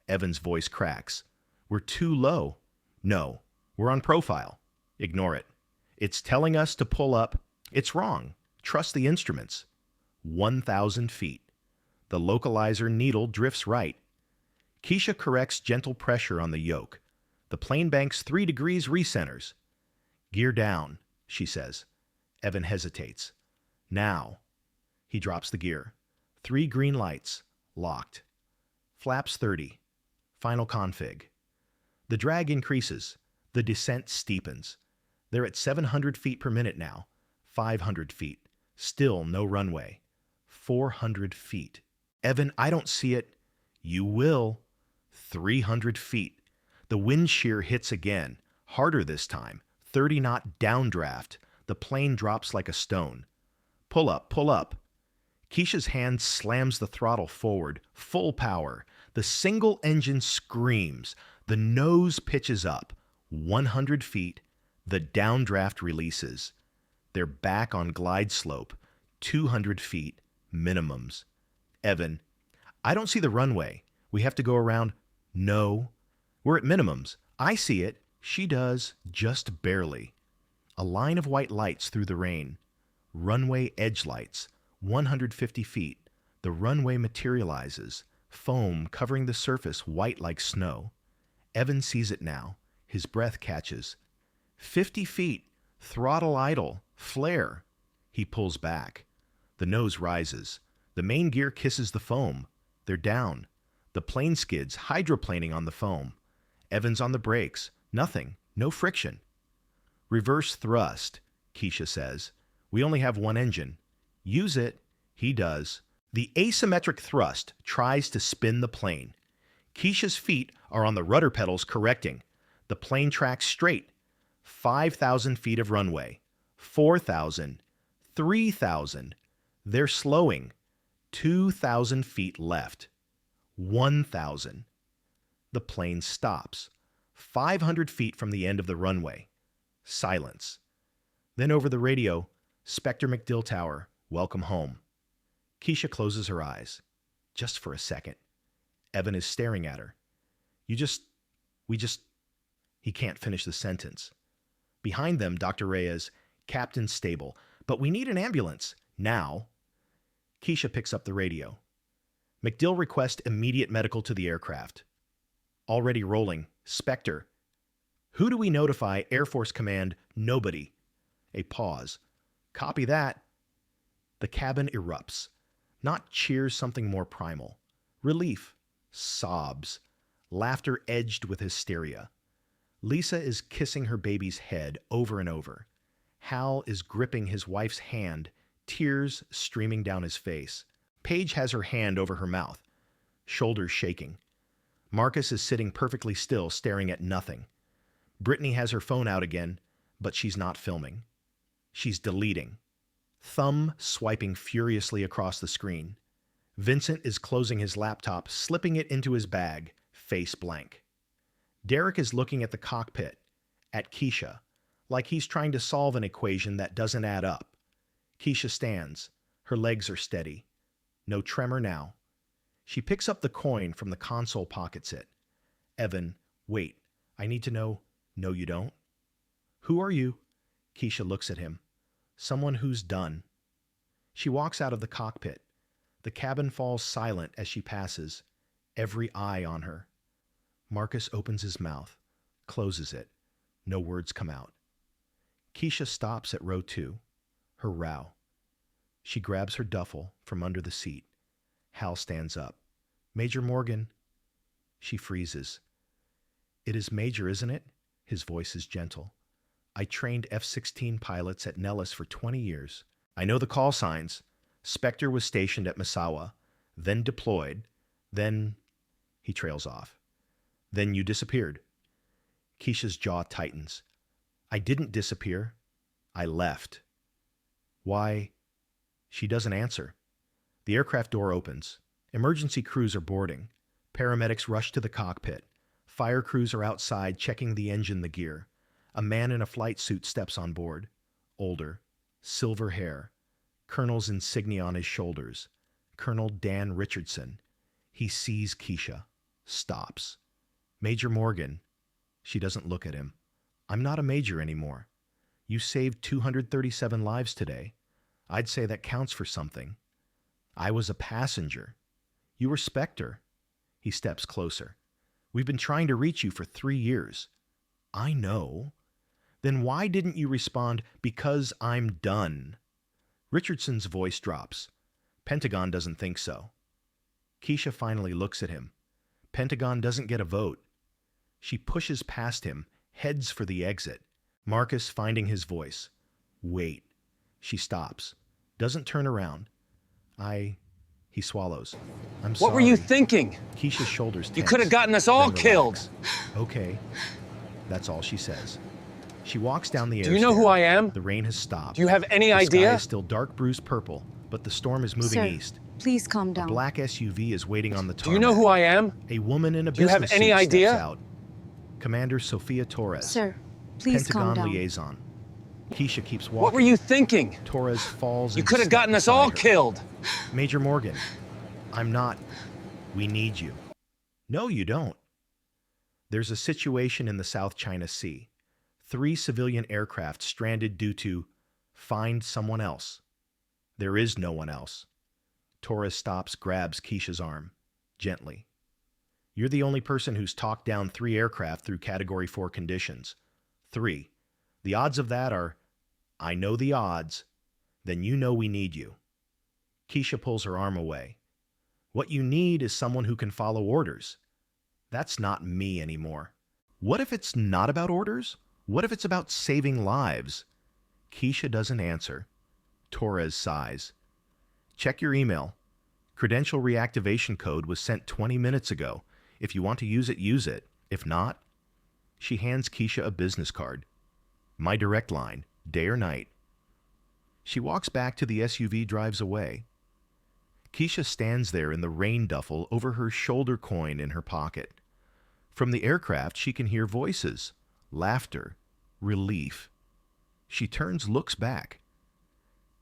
Evan's voice cracks. We're too low. No, we're on profile. Ignore it. It's telling us to pull up. It's wrong. Trust the instruments. 1,000 feet. The localizer needle drifts right. Keisha corrects gentle pressure on the yoke. The plane banks 3 degrees recenters. Gear down, she says. Evan hesitates. Now. He drops the gear. 3 green lights. Locked. Flaps 30. Final config. The drag increases. The descent steepens. They're at 700 feet per minute now. 500 feet. Still no runway. 400 feet. Evan, I don't see it. You will. 300 feet. The wind shear hits again. Harder this time. 30-knot downdraft. The plane drops like a stone. Pull up, pull up. Keisha's hand slams the throttle forward. Full power. The single engine screams. The nose pitches up. 100 feet. The downdraft releases. They're back on glide slope. 200 feet. Minimums. Evan, I don't see the runway. We have to go around. No. We're at minimums. I see it. She does, just barely. A line of white lights through the rain. Runway edge lights. 150 feet. The runway materializes. Foam covering the surface white like snow. Evan sees it now. His breath catches. 50 feet. Throttle idle. Flare. He pulls back. The nose rises. The main gear kisses the foam. They're down. The plane skids, hydroplaning on the foam. Evan's on the brakes. Nothing. No friction. Reverse thrust, Keisha says. We only have one engine. Use it. He does. The asymmetric thrust tries to spin the plane. Keisha's feet are on the rudder pedals correcting. The plane tracks straight. 5,000 feet of runway. 4,000. 3,000. They're slowing. 2,000 feet left. 1,000. The plane stops. 500 feet from the end of the runway. Silence. Then over the radio, Spectre MacDill Tower, welcome home. Keisha closes her eyes. Just for a second. Evan is staring at her. We just... He can't finish the sentence. Behind them, Dr. Reyes, Captain Stable. But we need an ambulance. Now. Keisha picks up the radio. MacDill requests immediate medical to the aircraft. Already rolling. Spectre. Who do we notify? Air Force Command. Nobody. A pause. Copy that. The cabin erupts. Not cheers, something more primal. Relief. Sobs. laughter edged with hysteria. Lisa is kissing her baby's head over and over. Hal is gripping his wife's hand, tears streaming down his face. Paige has her hand over her mouth, shoulders shaking. Marcus is sitting perfectly still, staring at nothing. Brittany has her phone out again, but she's not filming. She's deleting, thumb swiping furiously across the screen. Vincent is closing his laptop, slipping it into his bag, face blank. Derek is looking at the cockpit, at Keisha, like he's trying to solve an equation that doesn't add up. Keisha stands. Her legs are steady. No tremor now. She picks up the coin from the console, pockets it. Evan, wait. I need to know. No, you don't. Who are you? Keisha looks at him. Someone who's done. She walks out of the cockpit. The cabin falls silent as she passes, every eye on her. Marcus opens his mouth, closes it. No words come out. Keisha stops at row 2, her row. She grabs her duffel from under the seat. Hal stands up. Major Morgan. She freezes. It is Major, isn't it? His voice is gentle. I trained F-16 pilots at Nellis for 20 years. I know the call signs. Spectre was stationed at Misawa, then deployed, then... He trails off. Then you disappeared. Keisha's jaw tightens. I didn't disappear. I left. Why? She doesn't answer. The aircraft door opens. Emergency crews are boarding. Paramedics rush to the cockpit. Fire crews are outside checking the engine, the gear. A man in a flight suit steps on board. Older. Silver hair. Colonel's insignia on his shoulders. Colonel Dan Richardson. He sees Keisha. Stops. Major Morgan. She doesn't look at him. I'm not a major anymore. You saved 237 lives today. I'd say that counts for something. I was a passenger. You were Spectre. He steps closer. We've been trying to reach you for 3 years. I know. Then why didn't you respond, because I'm done? Richardson's voice drops. Pentagon doesn't think so. Keisha finally looks at him. Pentagon doesn't get a vote. She pushes past him, heads for the exit. Marcus finding his voice. Wait. She stops. Doesn't turn around. He swallows. I'm sorry. What were you thinking? Keisha's shoulders tense. You could have gotten us all Then killed. relax. Okay. That's all she says. She walks down the air. Do you know who I am? The rain has stopped. Do you have any The idea? sky is still dark bruised purple, but the storm is moving Sir, east. please calm A down. black SUV is waiting on the tarmac. Do you know who I am? A woman in a Do you have business any suit idea? steps out. Commander Sophia Torres. Sir, please calm Pentagon down. liaison. Keisha keeps walking. What were you thinking? Torres falls. You and could have steps gotten us beside all her. killed. Major Morgan, I'm not. We need you. No, you don't. There's a situation in the South China Sea. 3 civilian aircraft stranded due to find someone else. There is no one else. Torres stops, grabs Keisha's arm, gently. You're the only person who's talked down 3 aircraft through Category 4 conditions. 3. The odds of that are, I know the odds, then you know we need you. Keisha pulls her arm away. What you need is someone who can follow orders. That's not me anymore. What if it's not about orders? What if it's about saving lives? Keisha doesn't answer. Torres sighs. Check your email. Credential reactivation code was sent 20 minutes ago. If you want to use it, use it. If not, she hands Keisha a business card. My direct line, day or night. She walks back to the SUV, drives away. Keisha stands there in the rain duffel over her shoulder coin in her pocket. From the aircraft, she can hear voices, laughter, relief. She turns, looks back.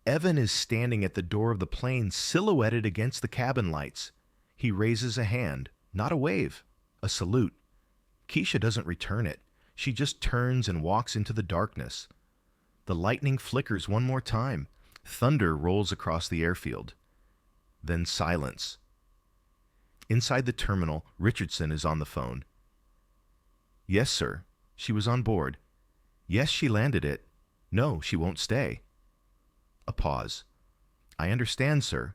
Evan is standing at the door of the plane, silhouetted against the cabin lights. He raises a hand, not a wave, a salute. Keisha doesn't return it. She just turns and walks into the darkness. The lightning flickers one more time. Thunder rolls across the airfield. Then silence. Inside the terminal, Richardson is on the phone. Yes, sir. She was on board. Yes, she landed it. No, she won't stay. A pause. I understand, sir,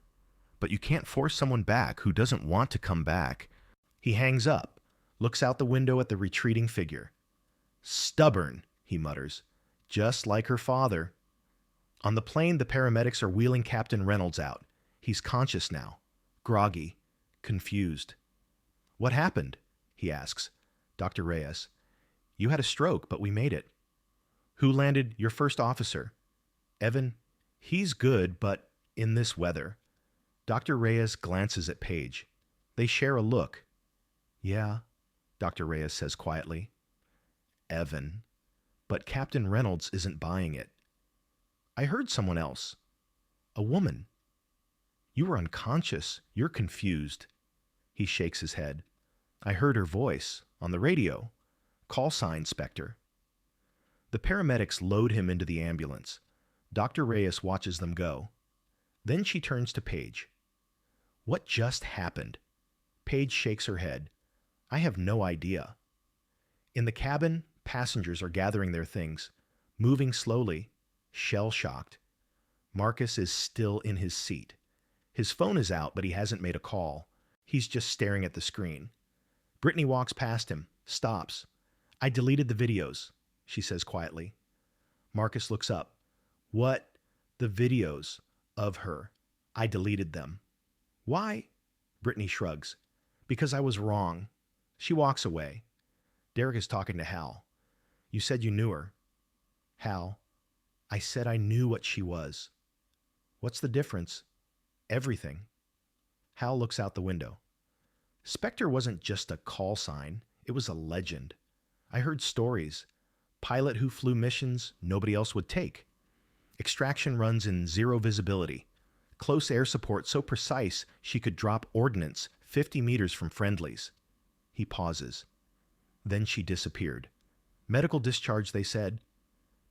but you can't force someone back who doesn't want to come back. He hangs up, looks out the window at the retreating figure. Stubborn, he mutters, just like her father. On the plane, the paramedics are wheeling Captain Reynolds out. He's conscious now, groggy, confused. What happened? He asks. Dr. Reyes. You had a stroke, but we made it. Who landed? Your first officer. Evan. He's good, but in this weather. Dr. Reyes glances at Paige. They share a look. Yeah, Dr. Reyes says quietly. Evan. But Captain Reynolds isn't buying it. I heard someone else. A woman. You were unconscious. You're confused. He shakes his head. I heard her voice on the radio. Call sign Spectre. The paramedics load him into the ambulance. Dr. Reyes watches them go. Then she turns to Paige. What just happened? Paige shakes her head. I have no idea. In the cabin, passengers are gathering their things, moving slowly, shell-shocked. Marcus is still in his seat. His phone is out, but he hasn't made a call. He's just staring at the screen. Brittany walks past him, stops. I deleted the videos, she says quietly. Marcus looks up. What? The videos of her. I deleted them. Why? Brittany shrugs. Because I was wrong. She walks away. Derek is talking to Hal. You said you knew her. Hal. I said I knew what she was. What's the difference? Everything. Hal looks out the window. Spectre wasn't just a call sign. It was a legend. I heard stories. Pilot who flew missions nobody else would take. Extraction runs in zero visibility. Close air support so precise she could drop ordnance 50 meters from friendlies. He pauses. Then she disappeared. Medical discharge, they said.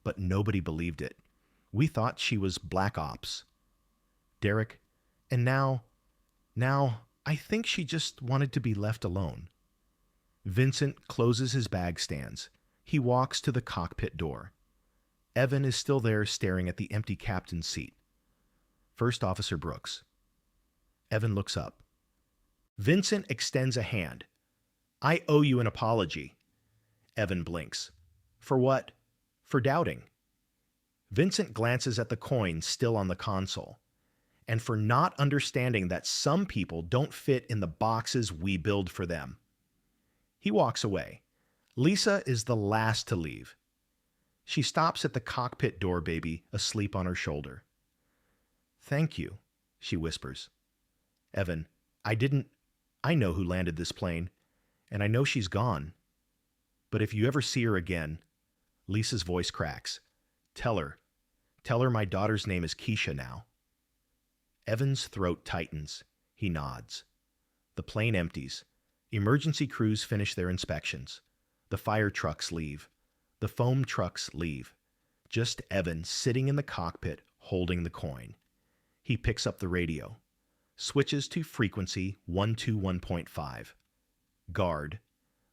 But nobody believed it. We thought she was black ops. Derek, and now, I think she just wanted to be left alone. Vincent closes his bag stands. He walks to the cockpit door. Evan is still there staring at the empty captain's seat. First Officer Brooks. Evan looks up. Vincent extends a hand. I owe you an apology. Evan blinks. For what? For doubting. Vincent glances at the coin still on the console. And for not understanding that some people don't fit in the boxes we build for them. He walks away. Lisa is the last to leave. She stops at the cockpit door baby asleep on her shoulder. Thank you, she whispers. Evan, I know who landed this plane, and I know she's gone. But if you ever see her again, Lisa's voice cracks. Tell her my daughter's name is Keisha now. Evan's throat tightens. He nods. The plane empties. Emergency crews finish their inspections. The fire trucks leave. The foam trucks leave. Just Evan sitting in the cockpit holding the coin. He picks up the radio. Switches to frequency 121.5. Guard.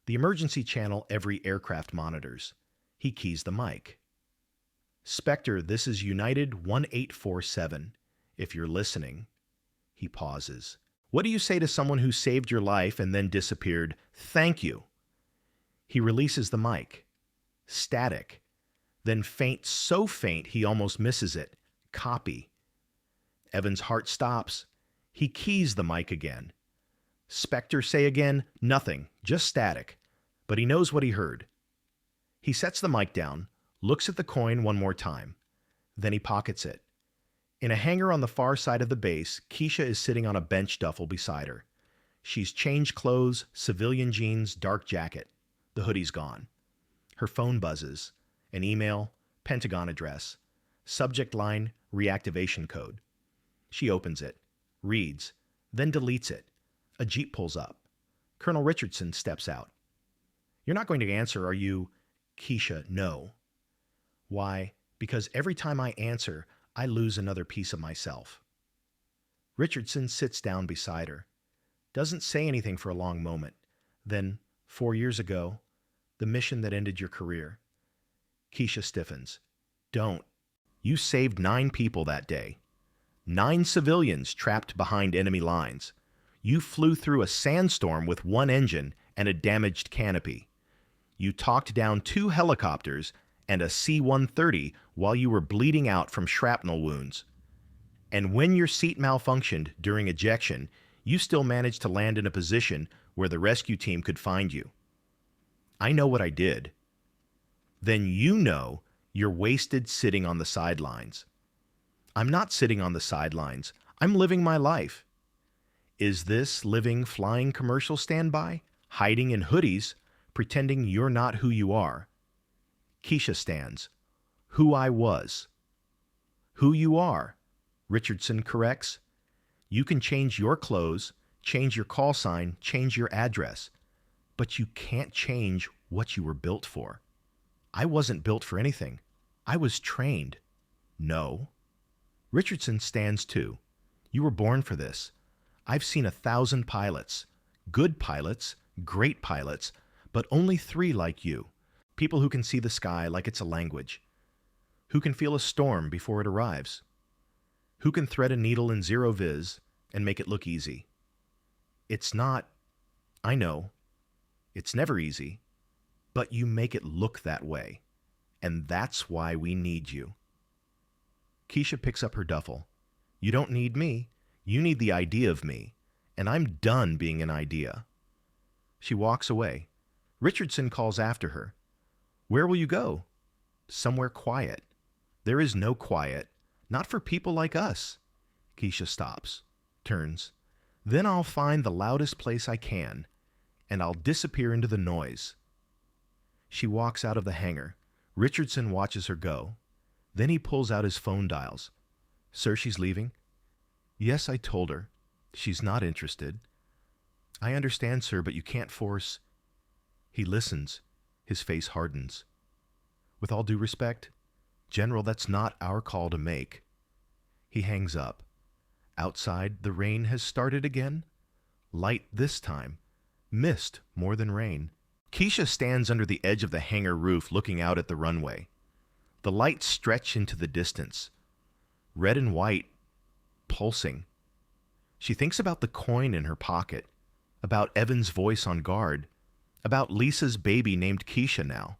The emergency channel every aircraft monitors. He keys the mic. Spectre, this is United 1847. If you're listening. He pauses. What do you say to someone who saved your life and then disappeared? Thank you. He releases the mic. Static. Then faint, so faint he almost misses it. Copy. Evan's heart stops. He keys the mic again. Spectre, say again, nothing, just static. But he knows what he heard. He sets the mic down, looks at the coin one more time. Then he pockets it. In a hangar on the far side of the base, Keisha is sitting on a bench duffel beside her. She's changed clothes, civilian jeans, dark jacket. The hoodie's gone. Her phone buzzes. An email, Pentagon address. Subject line, reactivation code. She opens it, reads, then deletes it. A jeep pulls up. Colonel Richardson steps out. You're not going to answer, are you? Keisha, no. Why? Because every time I answer, I lose another piece of myself. Richardson sits down beside her. Doesn't say anything for a long moment. Then, 4 years ago, the mission that ended your career. Keisha stiffens. Don't. You saved 9 people that day. 9 civilians trapped behind enemy lines. You flew through a sandstorm with 1 engine and a damaged canopy. You talked down 2 helicopters and a C-130 while you were bleeding out from shrapnel wounds. And when your seat malfunctioned during ejection, you still managed to land in a position where the rescue team could find you. I know what I did. Then you know you're wasted sitting on the sidelines. I'm not sitting on the sidelines. I'm living my life. Is this living flying commercial standby, hiding in hoodies, pretending you're not who you are? Keisha stands. Who I was. Who you are, Richardson corrects. You can change your clothes, change your call sign, change your address, but you can't change what you were built for. I wasn't built for anything. I was trained. No. Richardson stands too. You were born for this. I've seen 1,000 pilots. Good pilots, great pilots, but only 3 like you. People who can see the sky like it's a language. Who can feel a storm before it arrives. Who can thread a needle in zero viz and make it look easy. It's not, I know, it's never easy, but you make it look that way. And that's why we need you. Keisha picks up her duffel. You don't need me. You need the idea of me. And I'm done being an idea. She walks away. Richardson calls after her. Where will you go? Somewhere quiet. There is no quiet. Not for people like us. Keisha stops, turns. Then I'll find the loudest place I can, and I'll disappear into the noise. She walks out of the hangar. Richardson watches her go. Then he pulls out his phone dials. Sir, she's leaving? Yes, I told her. She's not interested. I understand, sir, but you can't force. He listens. His face hardens. With all due respect, General, that's not our call to make. He hangs up. Outside, the rain has started again. Light this time. Mist more than rain. Keisha stands under the edge of the hangar roof looking out at the runway. The lights stretch into the distance. Red and white, pulsing. She thinks about the coin in her pocket, about Evan's voice on guard, about Lisa's baby named Keisha now,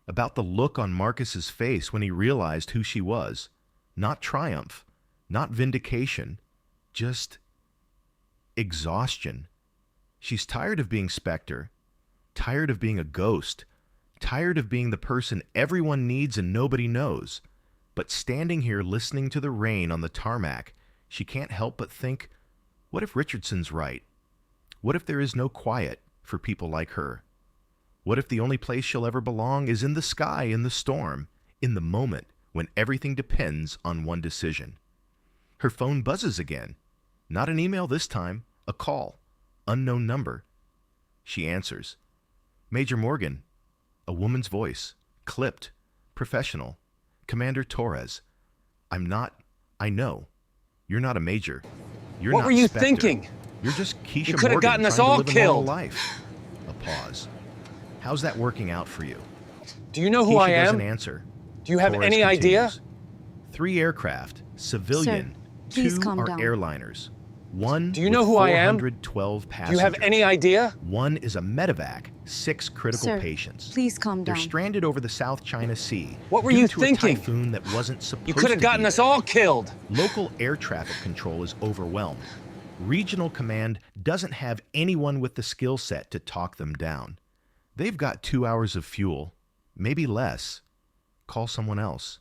about the look on Marcus's face when he realized who she was. Not triumph, not vindication, just exhaustion. She's tired of being Spectre, tired of being a ghost, tired of being the person everyone needs and nobody knows. But standing here listening to the rain on the tarmac, she can't help but think, what if Richardson's right? What if there is no quiet for people like her? What if the only place she'll ever belong is in the sky, in the storm, in the moment when everything depends on one decision? Her phone buzzes again. Not an email this time, a call. Unknown number. She answers. Major Morgan. A woman's voice. Clipped. Professional. Commander Torres. I know. You're not a major. You're What not were you Spectre. thinking? You're just Keisha You could have Morgan gotten us trying to all live a normal killed. life. A pause. How's that working out for you? Do you know who Keisha I am? doesn't answer. Do you have Torres any idea? continues. 3 aircraft, civilian, Sir, please 2 calm are down. airliners. 1 Do you know with who I am? 412 Do passengers. you have any idea? 1 is a medevac, 6 critical Sir, patients. please calm They're down. stranded over the South China Sea. What were due you to thinking? A typhoon that wasn't supposed You could have to gotten be us there. all killed. Local air traffic control is overwhelmed. Regional command doesn't have anyone with the skill set to talk them down. They've got 2 hours of fuel, maybe less. Call someone else.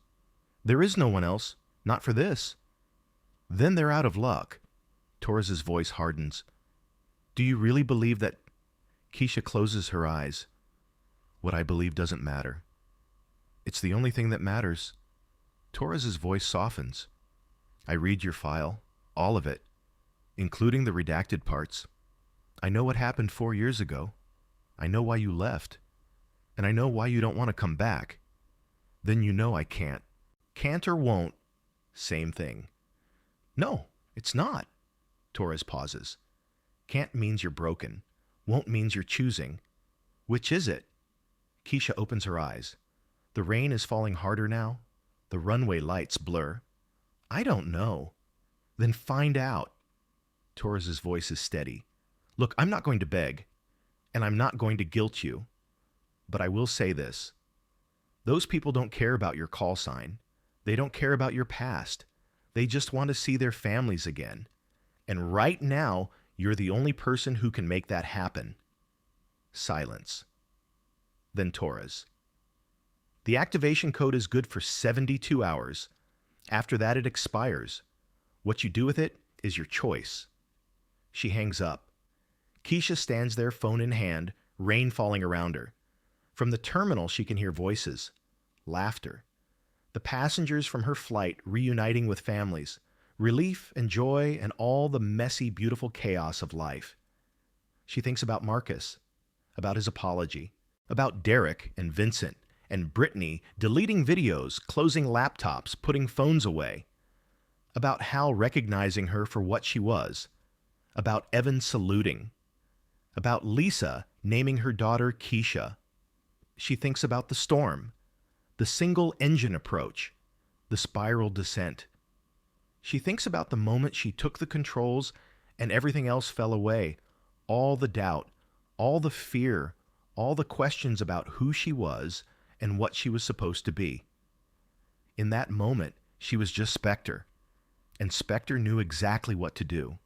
There is no one else, not for this. Then they're out of luck. Torres's voice hardens. Do you really believe that? Keisha closes her eyes. What I believe doesn't matter. It's the only thing that matters. Torres's voice softens. I read your file, all of it, including the redacted parts. I know what happened 4 years ago. I know why you left. And I know why you don't want to come back. Then you know I can't. Can't or won't, same thing. No, it's not. Torres pauses. Can't means you're broken. Won't means you're choosing. Which is it? Keisha opens her eyes. The rain is falling harder now. The runway lights blur. I don't know. Then find out. Torres's voice is steady. Look, I'm not going to beg. And I'm not going to guilt you, but I will say this. Those people don't care about your call sign. They don't care about your past. They just want to see their families again. And right now, you're the only person who can make that happen. Silence. Then Torres. The activation code is good for 72 hours. After that, it expires. What you do with it is your choice. She hangs up. Keisha stands there, phone in hand, rain falling around her. From the terminal, she can hear voices, laughter. The passengers from her flight reuniting with families, relief and joy and all the messy, beautiful chaos of life. She thinks about Marcus, about his apology, about Derek and Vincent and Brittany deleting videos, closing laptops, putting phones away, about Hal recognizing her for what she was, about Evan saluting, about Lisa naming her daughter Keisha. She thinks about the storm, the single-engine approach, the spiral descent. She thinks about the moment she took the controls and everything else fell away, all the doubt, all the fear, all the questions about who she was and what she was supposed to be. In that moment, she was just Spectre, and Spectre knew exactly what to do.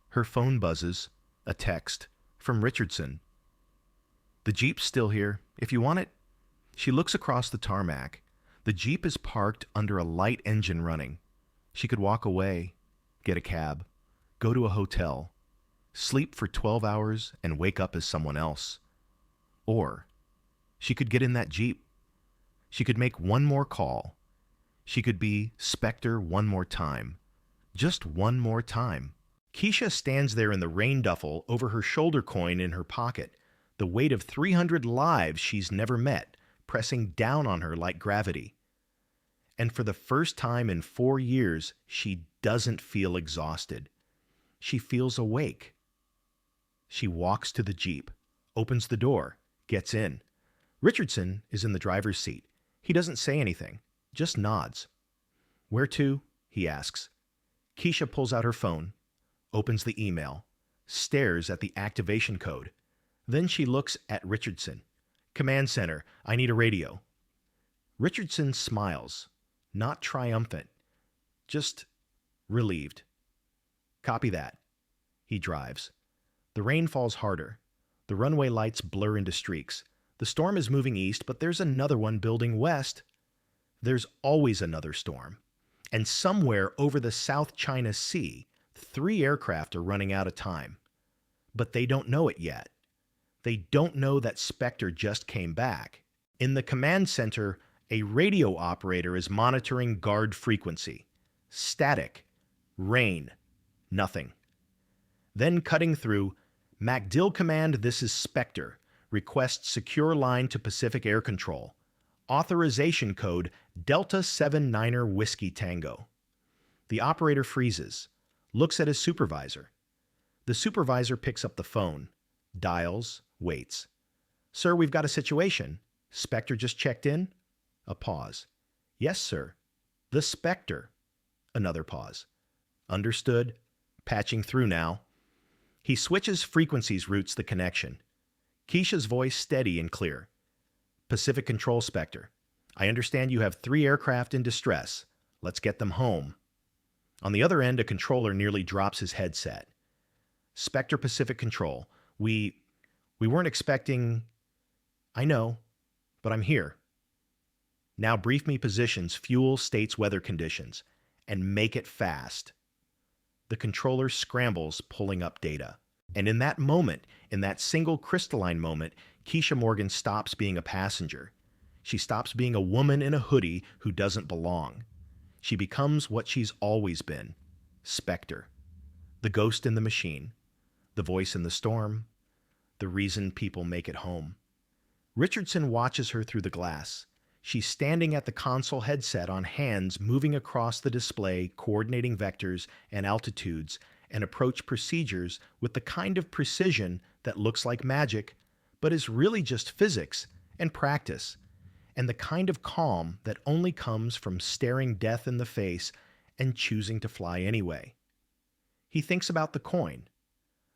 Her phone buzzes, a text, from Richardson. The Jeep's still here, if you want it. She looks across the tarmac. The Jeep is parked under a light engine running. She could walk away, get a cab, go to a hotel, sleep for 12 hours and wake up as someone else. Or she could get in that Jeep. She could make one more call. She could be Spectre one more time. Just one more time. Keisha stands there in the rain duffel, over her shoulder coin in her pocket, the weight of 300 lives she's never met, pressing down on her like gravity. And for the first time in 4 years, she doesn't feel exhausted. She feels awake. She walks to the Jeep, opens the door, gets in. Richardson is in the driver's seat. He doesn't say anything, just nods. "Where to?" he asks. Keisha pulls out her phone, opens the email, stares at the activation code. Then she looks at Richardson. "Command center, I need a radio." Richardson smiles, not triumphant, just relieved. "Copy that." He drives. The rain falls harder. The runway lights blur into streaks. The storm is moving east, but there's another one building west. There's always another storm. And somewhere over the South China Sea, 3 aircraft are running out of time. But they don't know it yet. They don't know that Spectre just came back. In the command center, a radio operator is monitoring guard frequency. Static. Rain. Nothing. Then cutting through, MacDill Command, this is Spectre. Request secure line to Pacific Air Control. Authorization code Delta 79er Whiskey Tango. The operator freezes, looks at his supervisor. The supervisor picks up the phone, dials, waits. "Sir, we've got a situation. Spectre just checked in?" A pause. "Yes, sir." "The Spectre." Another pause. "Understood. Patching through now." He switches frequencies, routes the connection. Keisha's voice steady and clear. "Pacific Control, Spectre. I understand you have 3 aircraft in distress. Let's get them home." On the other end, a controller nearly drops his headset. "Spectre, Pacific Control. We weren't expecting..." "I know, but I'm here." "Now brief me positions, fuel, states, weather conditions, and make it fast." The controller scrambles, pulling up data. And in that moment, in that single crystalline moment, Keisha Morgan stops being a passenger. She stops being a woman in a hoodie who doesn't belong. She becomes what she's always been, Spectre. The ghost in the machine, the voice in the storm, the reason people make it home. Richardson watches her through the glass. She's standing at the console headset on hands, moving across the display, coordinating vectors and altitudes and approach procedures with the kind of precision that looks like magic, but is really just physics and practice, and the kind of calm that only comes from staring death in the face and choosing to fly anyway. He thinks about the coin,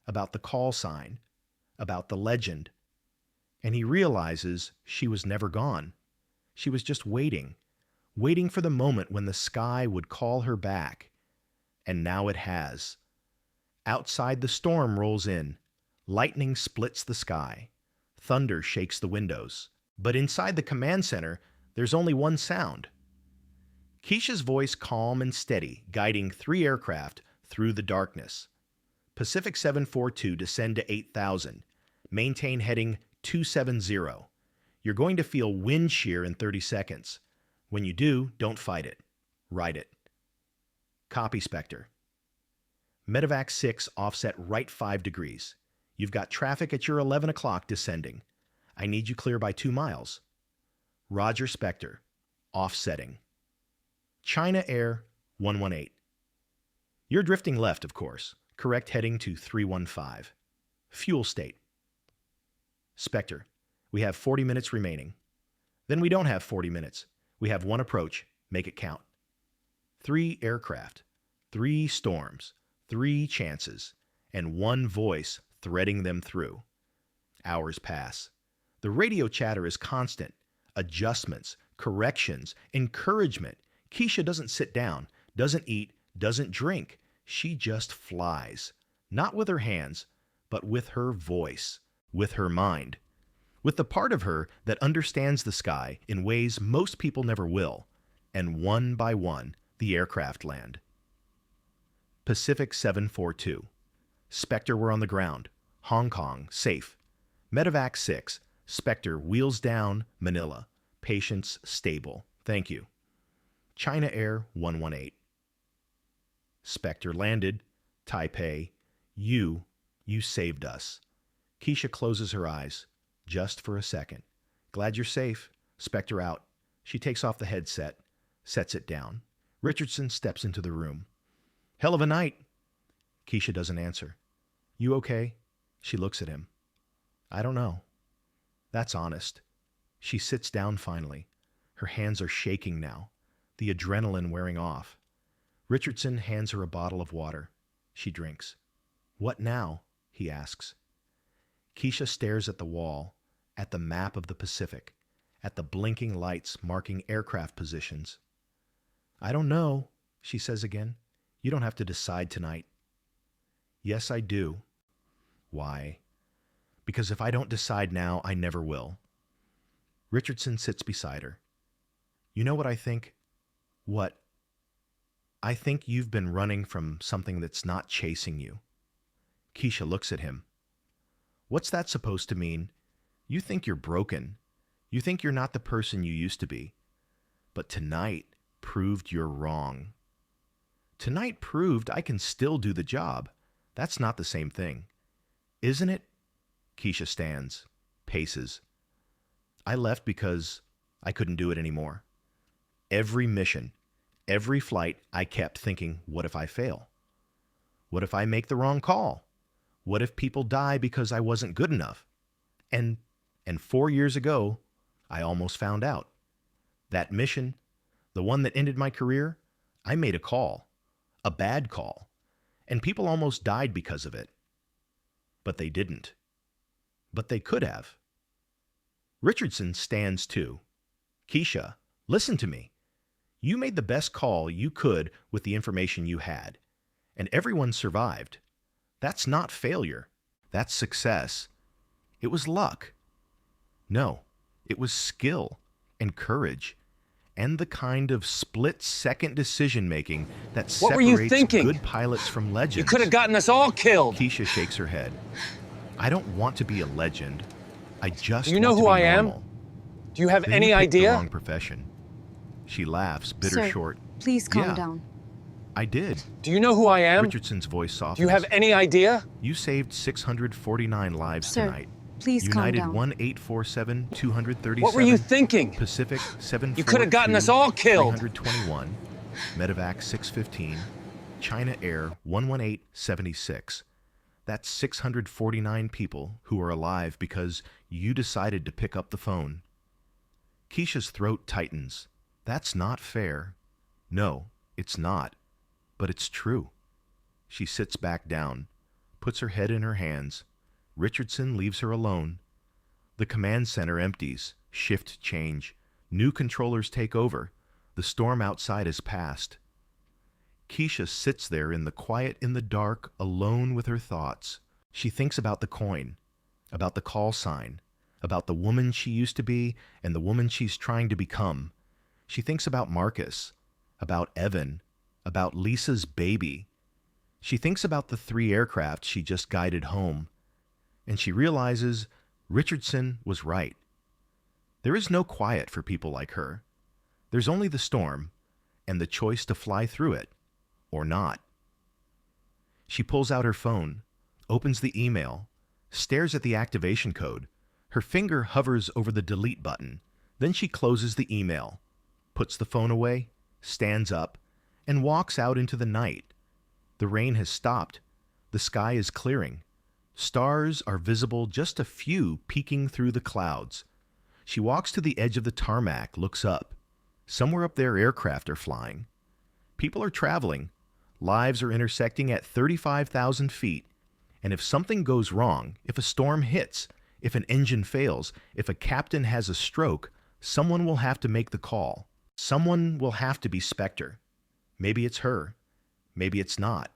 about the call sign, about the legend. And he realizes she was never gone. She was just waiting, waiting for the moment when the sky would call her back. And now it has. Outside, the storm rolls in. Lightning splits the sky. Thunder shakes the windows. But inside the command center, there's only one sound. Keisha's voice calm and steady, guiding 3 aircraft through the darkness. Pacific 742 descend to 8,000. Maintain heading 270. You're going to feel wind shear in 30 seconds. When you do, don't fight it. Ride it. Copy, Spectre. Medevac 6 offset right 5 degrees. You've got traffic at your 11 o'clock descending. I need you clear by 2 miles. Roger, Spectre. Offsetting. China Air 118. You're drifting left, of course. Correct heading to 315. Fuel state. Spectre, we have 40 minutes remaining. Then we don't have 40 minutes. We have 1 approach. Make it count. 3 aircraft, 3 storms, 3 chances, and 1 voice threading them through. Hours pass. The radio chatter is constant. Adjustments, corrections, encouragement. Keisha doesn't sit down, doesn't eat, doesn't drink. She just flies. Not with her hands, but with her voice, with her mind. With the part of her that understands the sky in ways most people never will. And one by one, the aircraft land. Pacific 742. Spectre were on the ground. Hong Kong, safe. Medevac 6. Spectre wheels down, Manila. Patients stable. Thank you. China Air 118. Spectre landed. Taipei. You saved us. Keisha closes her eyes. Just for a second. Glad you're safe. Spectre out. She takes off the headset. Sets it down. Richardson steps into the room. Hell of a night. Keisha doesn't answer. You okay? She looks at him. I don't know. That's honest. She sits down finally. Her hands are shaking now, the adrenaline wearing off. Richardson hands her a bottle of water. She drinks. What now? He asks. Keisha stares at the wall, at the map of the Pacific, at the blinking lights marking aircraft positions. I don't know, she says again. You don't have to decide tonight. Yes, I do. Why? Because if I don't decide now, I never will. Richardson sits beside her. You know what I think? What? I think you've been running from something that's not chasing you. Keisha looks at him. What's that supposed to mean? You think you're broken. You think you're not the person you used to be. But tonight proved you're wrong. Tonight proved I can still do the job. That's not the same thing. Isn't it? Keisha stands, paces. I left because I couldn't do it anymore. Every mission, every flight, I kept thinking, what if I fail? What if I make the wrong call? What if people die because I wasn't good enough? And 4 years ago, I almost found out. That mission, the one that ended my career, I made a call, a bad call, and people almost died because of it. But they didn't. But they could have. Richardson stands too. Keisha, listen to me. You made the best call you could with the information you had, and everyone survived. That's not failure. That's success. It was luck. No, it was skill and courage and the kind of split-second decision-making that What were you separates thinking? good pilots from legends. You could have gotten us all killed. Keisha shakes her head. I don't want to be a legend. I just Do you know want to who be I am? normal. Do you have Then any you picked the idea? wrong profession. She laughs, bitter Sir, short. please calm Yeah. down. I did. Do you know who I am? Richardson's voice softens. Do you have any idea? You saved 649 lives Sir, tonight. please calm United down. 1847-237. What were you thinking? Pacific 742. You could have gotten us all killed. 321. Medevac 615. China Air 11876. That's 649 people who are alive because you decided to pick up the phone. Keisha's throat tightens. That's not fair. No, it's not. But it's true. She sits back down, puts her head in her hands. Richardson leaves her alone. The command center empties. Shift change. New controllers take over. The storm outside has passed. Keisha sits there in the quiet, in the dark, alone with her thoughts. She thinks about the coin, about the call sign, about the woman she used to be and the woman she's trying to become. She thinks about Marcus, about Evan, about Lisa's baby. She thinks about the 3 aircraft she just guided home, and she realizes Richardson was right. There is no quiet for people like her. There's only the storm and the choice to fly through it or not. She pulls out her phone, opens the email, stares at the activation code. Her finger hovers over the delete button. Then she closes the email, puts the phone away, stands up, and walks out into the night. The rain has stopped. The sky is clearing. Stars are visible, just a few peeking through the clouds. She walks to the edge of the tarmac, looks up. Somewhere up there, aircraft are flying. People are traveling. Lives are intersecting at 35,000 feet. And if something goes wrong, if a storm hits, if an engine fails, if a captain has a stroke, someone will have to make the call. Someone will have to be Spectre. Maybe it's her. Maybe it's not.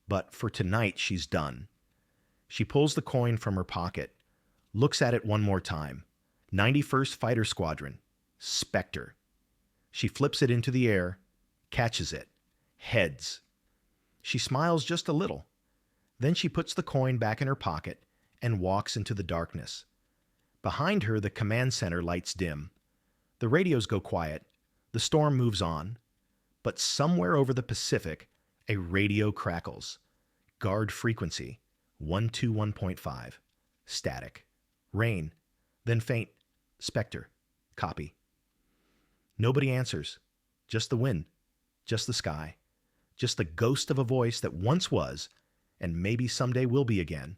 But for tonight, she's done. She pulls the coin from her pocket, looks at it one more time. 91st Fighter Squadron, Spectre. She flips it into the air, catches it, heads. She smiles just a little. Then she puts the coin back in her pocket and walks into the darkness. Behind her, the command center lights dim. The radios go quiet. The storm moves on. But somewhere over the Pacific, a radio crackles. Guard frequency, 121.5. Static. Rain. Then faint. Spectre. Copy. Nobody answers. Just the wind. Just the sky. Just the ghost of a voice that once was, and maybe someday will be again.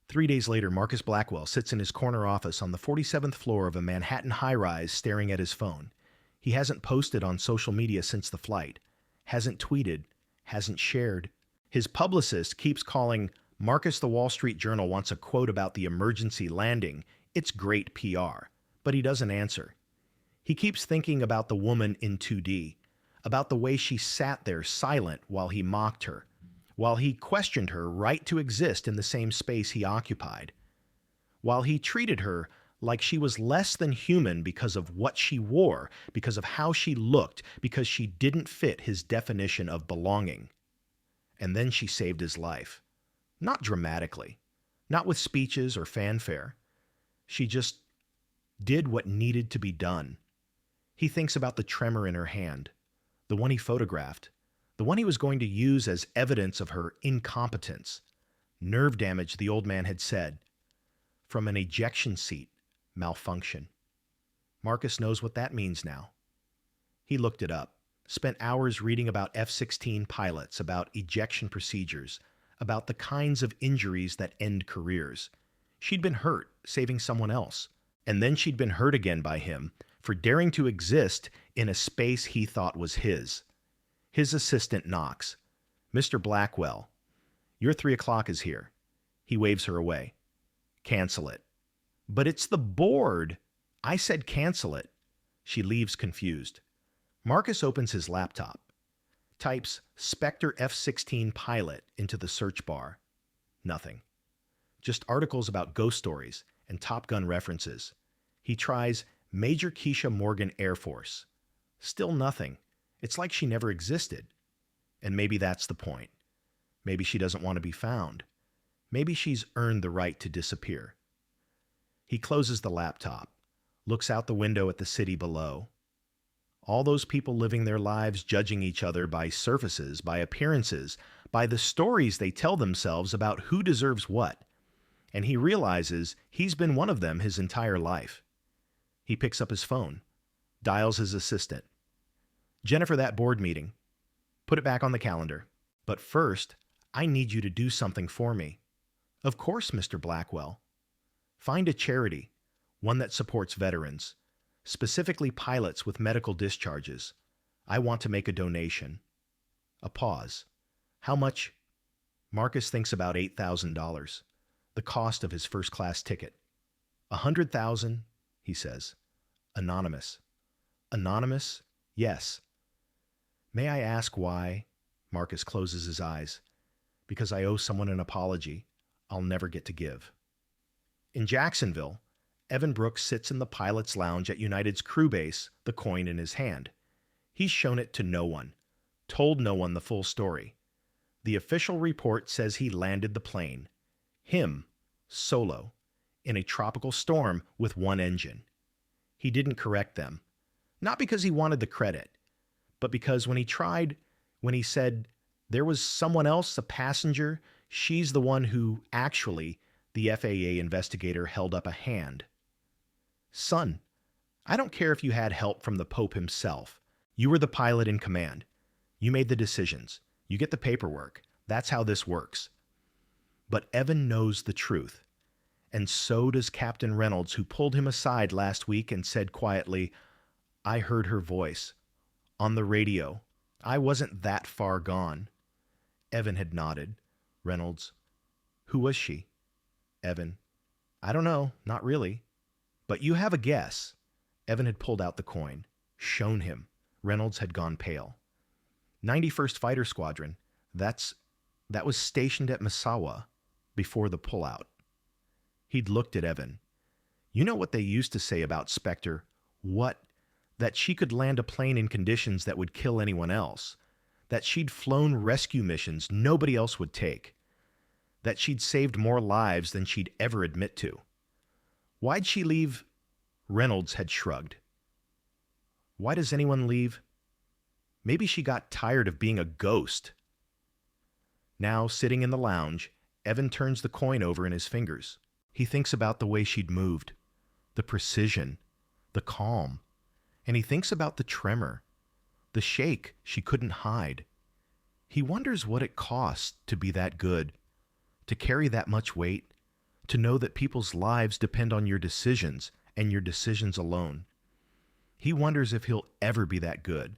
3 days later, Marcus Blackwell sits in his corner office on the 47th floor of a Manhattan high-rise staring at his phone. He hasn't posted on social media since the flight, hasn't tweeted, hasn't shared. His publicist keeps calling Marcus. The Wall Street Journal wants a quote about the emergency landing. It's great PR, but he doesn't answer. He keeps thinking about the woman in 2D, about the way she sat there silent while he mocked her, while he questioned her right to exist in the same space he occupied, while he treated her like she was less than human because of what she wore, because of how she looked, because she didn't fit his definition of belonging. And then she saved his life. Not dramatically, not with speeches or fanfare. She just did what needed to be done. He thinks about the tremor in her hand, the one he photographed, the one he was going to use as evidence of her incompetence. Nerve damage, the old man had said. From an ejection seat, malfunction. Marcus knows what that means now. He looked it up, spent hours reading about F-16 pilots, about ejection procedures, about the kinds of injuries that end careers. She'd been hurt, saving someone else. And then she'd been hurt again by him for daring to exist in a space he thought was his. His assistant knocks. Mr. Blackwell, your 3 o'clock is here. He waves her away. Cancel it. But it's the board. I said cancel it. She leaves confused. Marcus opens his laptop, types Spectre F-16 pilot into the search bar. Nothing. Just articles about ghost stories and Top Gun references. He tries Major Keisha Morgan Air Force. Still nothing. It's like she never existed. And maybe that's the point. Maybe she doesn't want to be found. Maybe she's earned the right to disappear. He closes the laptop, looks out the window at the city below. All those people living their lives judging each other by surfaces, by appearances, by the stories they tell themselves about who deserves what. And he realizes he's been one of them his entire life. He picks up his phone, dials his assistant. Jennifer, that board meeting. Put it back on the calendar. But first, I need you to do something for me. Of course, Mr. Blackwell. Find a charity, one that supports veterans, specifically pilots with medical discharges. I want to make a donation. A pause. How much? Marcus thinks about $8,000. the cost of his first-class ticket. 100,000, he says. Anonymous. Anonymous? Yes. May I ask why? Marcus closes his eyes. Because I owe someone an apology I'll never get to give. In Jacksonville, Evan Brooks sits in the pilot's lounge at United's crew base, the coin in his hand. He's shown it to no one, told no one the full story. The official report says he landed the plane, him, solo, in a tropical storm with one engine. He didn't correct them, not because he wanted the credit, but because when he said there was someone else, a passenger, she's the one who actually, the FAA investigator held up a hand. Son, I don't care if you had help from the Pope himself. You were the pilot in command. You made the decisions. You get the paperwork. That's how this works. But Evan knows the truth. And so does Captain Reynolds, who pulled him aside last week and said quietly, I heard her voice. On the radio. I wasn't that far gone. Evan had nodded. Reynolds, who was she? Evan, I don't know, not really. But you have a guess. Evan had pulled out the coin, shown him. Reynolds had gone pale. 91st Fighter Squadron, that was stationed at Misawa before the pullout. He'd looked at Evan. You know what they used to say about Spectre? What? That she could land a plane in conditions that would kill anyone else. That she'd flown rescue missions nobody else would take. That she'd saved more lives than she'd ever admit to. Why'd she leave? Reynolds had shrugged. Why does anyone leave? Maybe she got tired of being a ghost. Now, sitting in the lounge, Evan turns the coin over in his fingers. He thinks about the way she'd moved, the precision, the calm, and he thinks about the tremor, the shake she couldn't hide. He wonders what it costs to be that good, to carry that much weight, to know that people's lives depend on your decisions and your decisions alone. He wonders if he'll ever be that good,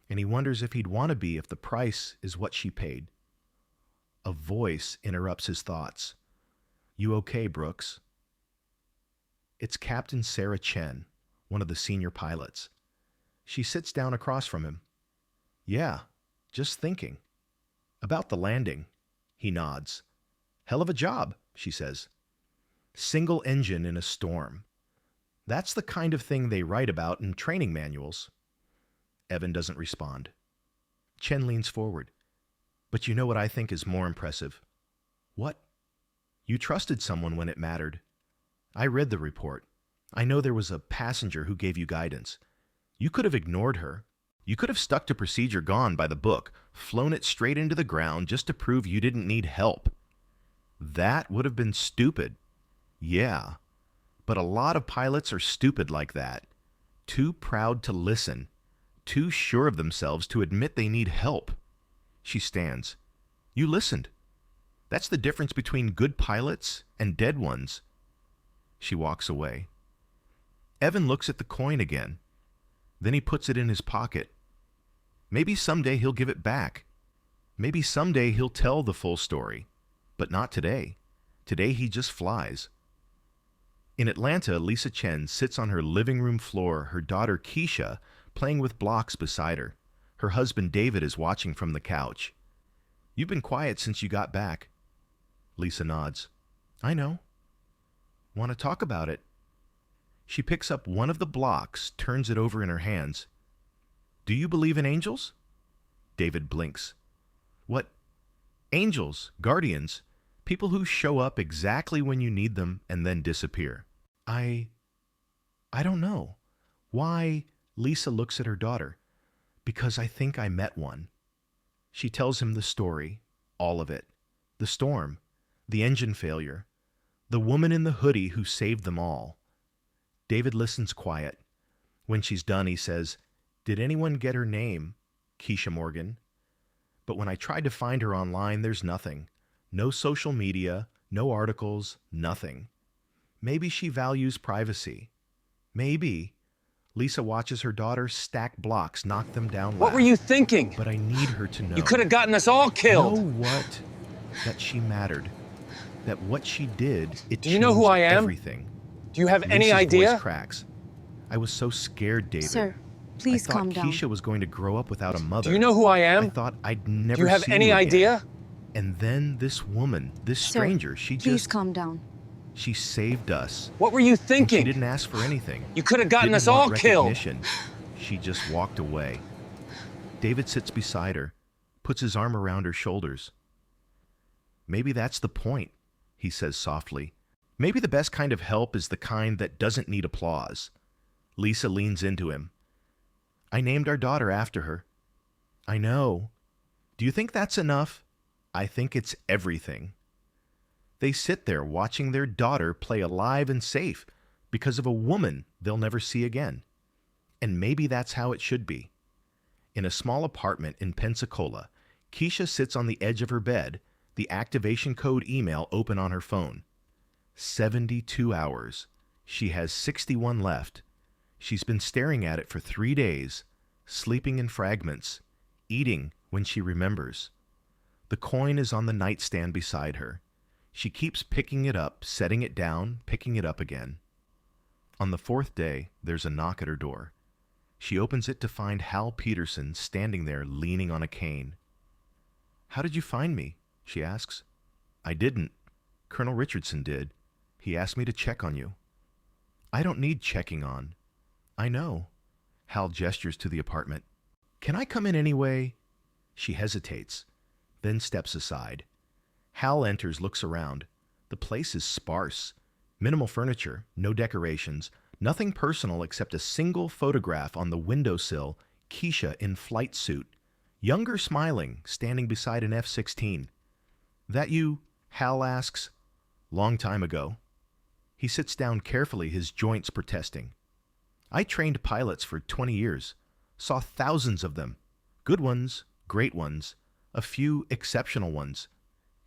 and he wonders if he'd want to be if the price is what she paid. A voice interrupts his thoughts. You okay, Brooks? It's Captain Sarah Chen, one of the senior pilots. She sits down across from him. Yeah, just thinking. About the landing. He nods. Hell of a job, she says. Single engine in a storm. That's the kind of thing they write about in training manuals. Evan doesn't respond. Chen leans forward. But you know what I think is more impressive? What? You trusted someone when it mattered. I read the report. I know there was a passenger who gave you guidance. You could have ignored her. You could have stuck to procedure gone by the book, flown it straight into the ground just to prove you didn't need help. That would have been stupid. Yeah. But a lot of pilots are stupid like that. Too proud to listen. Too sure of themselves to admit they need help. She stands. You listened. That's the difference between good pilots and dead ones. She walks away. Evan looks at the coin again. Then he puts it in his pocket. Maybe someday he'll give it back. Maybe someday he'll tell the full story. But not today. Today he just flies. In Atlanta, Lisa Chen sits on her living room floor, her daughter Keisha playing with blocks beside her. Her husband David is watching from the couch. You've been quiet since you got back. Lisa nods. I know. Want to talk about it? She picks up one of the blocks, turns it over in her hands. Do you believe in angels? David blinks. What? Angels, guardians, people who show up exactly when you need them and then disappear. I don't know. Why? Lisa looks at her daughter. Because I think I met one. She tells him the story, all of it. The storm, the engine failure, the woman in the hoodie who saved them all. David listens quiet. When she's done, he says, Did anyone get her name? Keisha Morgan. But when I tried to find her online, there's nothing. No social media, no articles, nothing. Maybe she values privacy. Maybe. Lisa watches her daughter stack blocks, knock them down. What were you thinking? But I need her to know. You could have gotten us all killed. Know what? That she mattered. that what she did, it Do you know who changed I am? everything. Do you have any Lisa's idea? voice cracks. I was so scared, David. Sir, please I thought calm down. Keisha was going to grow up without a mother. Do you know who I I am? thought I'd never Do you have see any you again. idea? And then this woman, this stranger, Sir, she please just... calm down. She saved us. What were you And she thinking? didn't ask for anything. You could have gotten Didn't us all want killed. recognition. She just walked away. David sits beside her, puts his arm around her shoulders. Maybe that's the point, he says softly. Maybe the best kind of help is the kind that doesn't need applause. Lisa leans into him. I named our daughter after her. I know. Do you think that's enough? I think it's everything. They sit there watching their daughter play alive and safe because of a woman they'll never see again. And maybe that's how it should be. In a small apartment in Pensacola, Keisha sits on the edge of her bed, the activation code email open on her phone. 72 hours. She has 61 left. She's been staring at it for 3 days, sleeping in fragments, eating when she remembers. The coin is on the nightstand beside her. She keeps picking it up, setting it down, picking it up again. On the 4th day, there's a knock at her door. She opens it to find Hal Peterson standing there leaning on a cane. How did you find me? She asks. I didn't. Colonel Richardson did. He asked me to check on you. I don't need checking on. I know. Hal gestures to the apartment. Can I come in anyway? She hesitates, then steps aside. Hal enters, looks around. The place is sparse. Minimal furniture, no decorations, nothing personal except a single photograph on the windowsill, Keisha in flight suit, younger smiling, standing beside an F-16. That you? Hal asks. Long time ago. He sits down carefully, his joints protesting. I trained pilots for 20 years, saw thousands of them. Good ones, great ones, a few exceptional ones.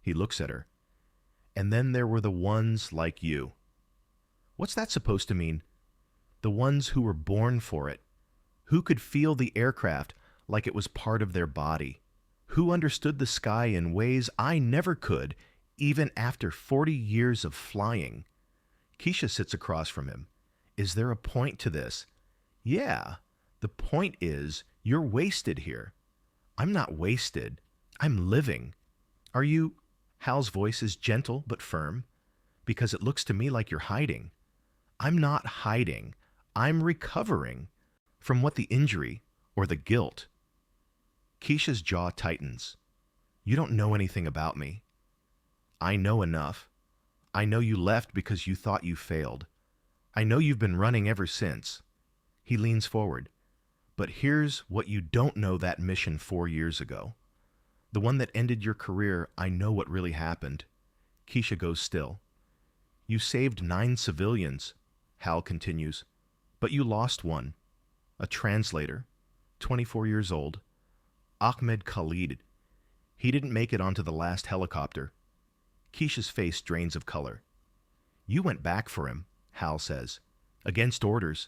He looks at her. And then there were the ones like you. What's that supposed to mean? The ones who were born for it. Who could feel the aircraft like it was part of their body. Who understood the sky in ways I never could, even after 40 years of flying. Keisha sits across from him. Is there a point to this? Yeah, the point is you're wasted here. I'm not wasted. I'm living. Are you... Hal's voice is gentle but firm, because it looks to me like you're hiding. I'm not hiding. I'm recovering from what the injury or the guilt. Keisha's jaw tightens. You don't know anything about me. I know enough. I know you left because you thought you failed. I know you've been running ever since. He leans forward. But here's what you don't know that mission 4 years ago. The one that ended your career, I know what really happened. Keisha goes still. You saved 9 civilians, Hal continues, but you lost one. A translator, 24 years old, Ahmed Khalid. He didn't make it onto the last helicopter. Keisha's face drains of color. You went back for him, Hal says. Against orders.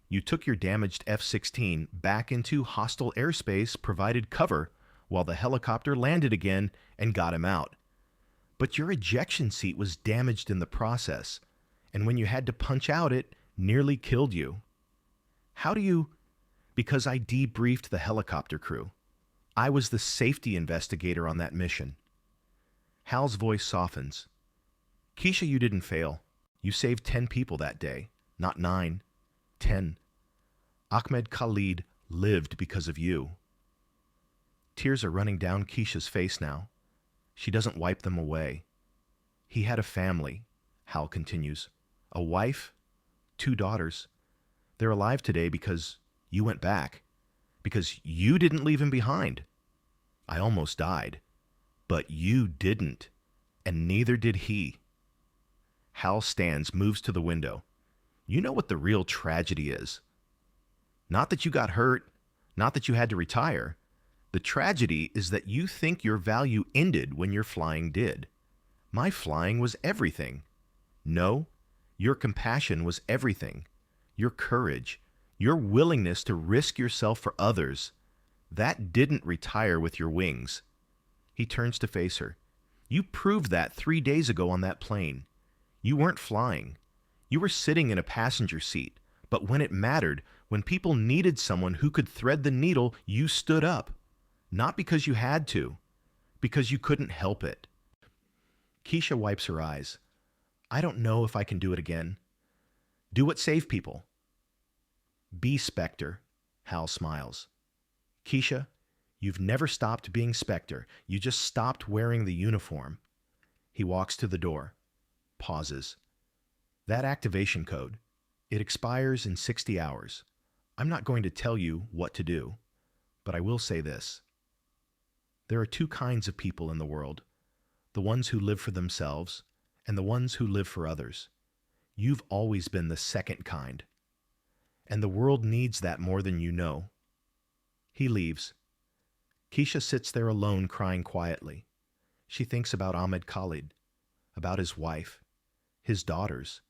You took your damaged F-16 back into hostile airspace, provided cover, while the helicopter landed again and got him out. But your ejection seat was damaged in the process, and when you had to punch out, it nearly killed you. How do you... Because I debriefed the helicopter crew. I was the safety investigator on that mission. Hal's voice softens. Keisha, you didn't fail. You saved 10 people that day, not 9. 10. Ahmed Khalid lived because of you. Tears are running down Keisha's face now. She doesn't wipe them away. He had a family, Hal continues. A wife, 2 daughters. They're alive today because you went back. Because you didn't leave him behind. I almost died. But you didn't. And neither did he. Hal stands, moves to the window. You know what the real tragedy is. Not that you got hurt, not that you had to retire. The tragedy is that you think your value ended when your flying did. My flying was everything. No, your compassion was everything. Your courage, your willingness to risk yourself for others, that didn't retire with your wings. He turns to face her. You proved that 3 days ago on that plane. You weren't flying. You were sitting in a passenger seat. But when it mattered, when people needed someone who could thread the needle, you stood up. Not because you had to, because you couldn't help it. Keisha wipes her eyes. I don't know if I can do it again. Do what saved people. Be Spectre, Hal smiles. Keisha, you've never stopped being Spectre. You just stopped wearing the uniform. He walks to the door, pauses. That activation code, it expires in 60 hours. I'm not going to tell you what to do, but I will say this. There are two kinds of people in the world, the ones who live for themselves and the ones who live for others. You've always been the second kind, and the world needs that more than you know. He leaves. Keisha sits there alone, crying quietly. She thinks about Ahmed Khalid, about his wife, his daughters,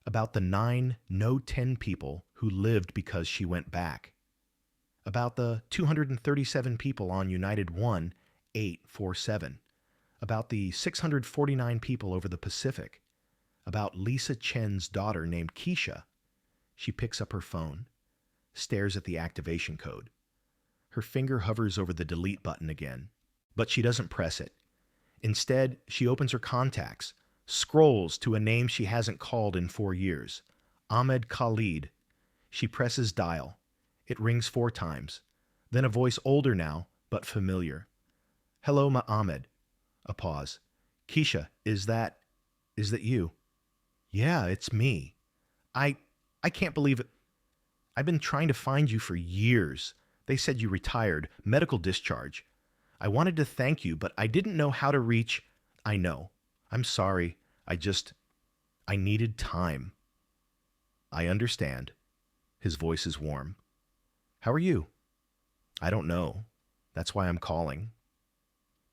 about the 9 No 10 people who lived because she went back, about the 237 people on United 1847, about the 649 people over the Pacific, about Lisa Chen's daughter named Keisha. She picks up her phone, stares at the activation code. Her finger hovers over the delete button again, but she doesn't press it. Instead, she opens her contacts, scrolls to a name she hasn't called in 4 years, Ahmed Khalid. She presses dial. It rings 4 times. Then a voice older now, but familiar. Hello, Ahmed. A pause. Keisha, is that you? Yeah, it's me. I can't believe it. I've been trying to find you for years. They said you retired, medical discharge. I wanted to thank you, but I didn't know how to reach. I know. I'm sorry. I needed time. I understand. His voice is warm. How are you? I don't know. That's why I'm calling.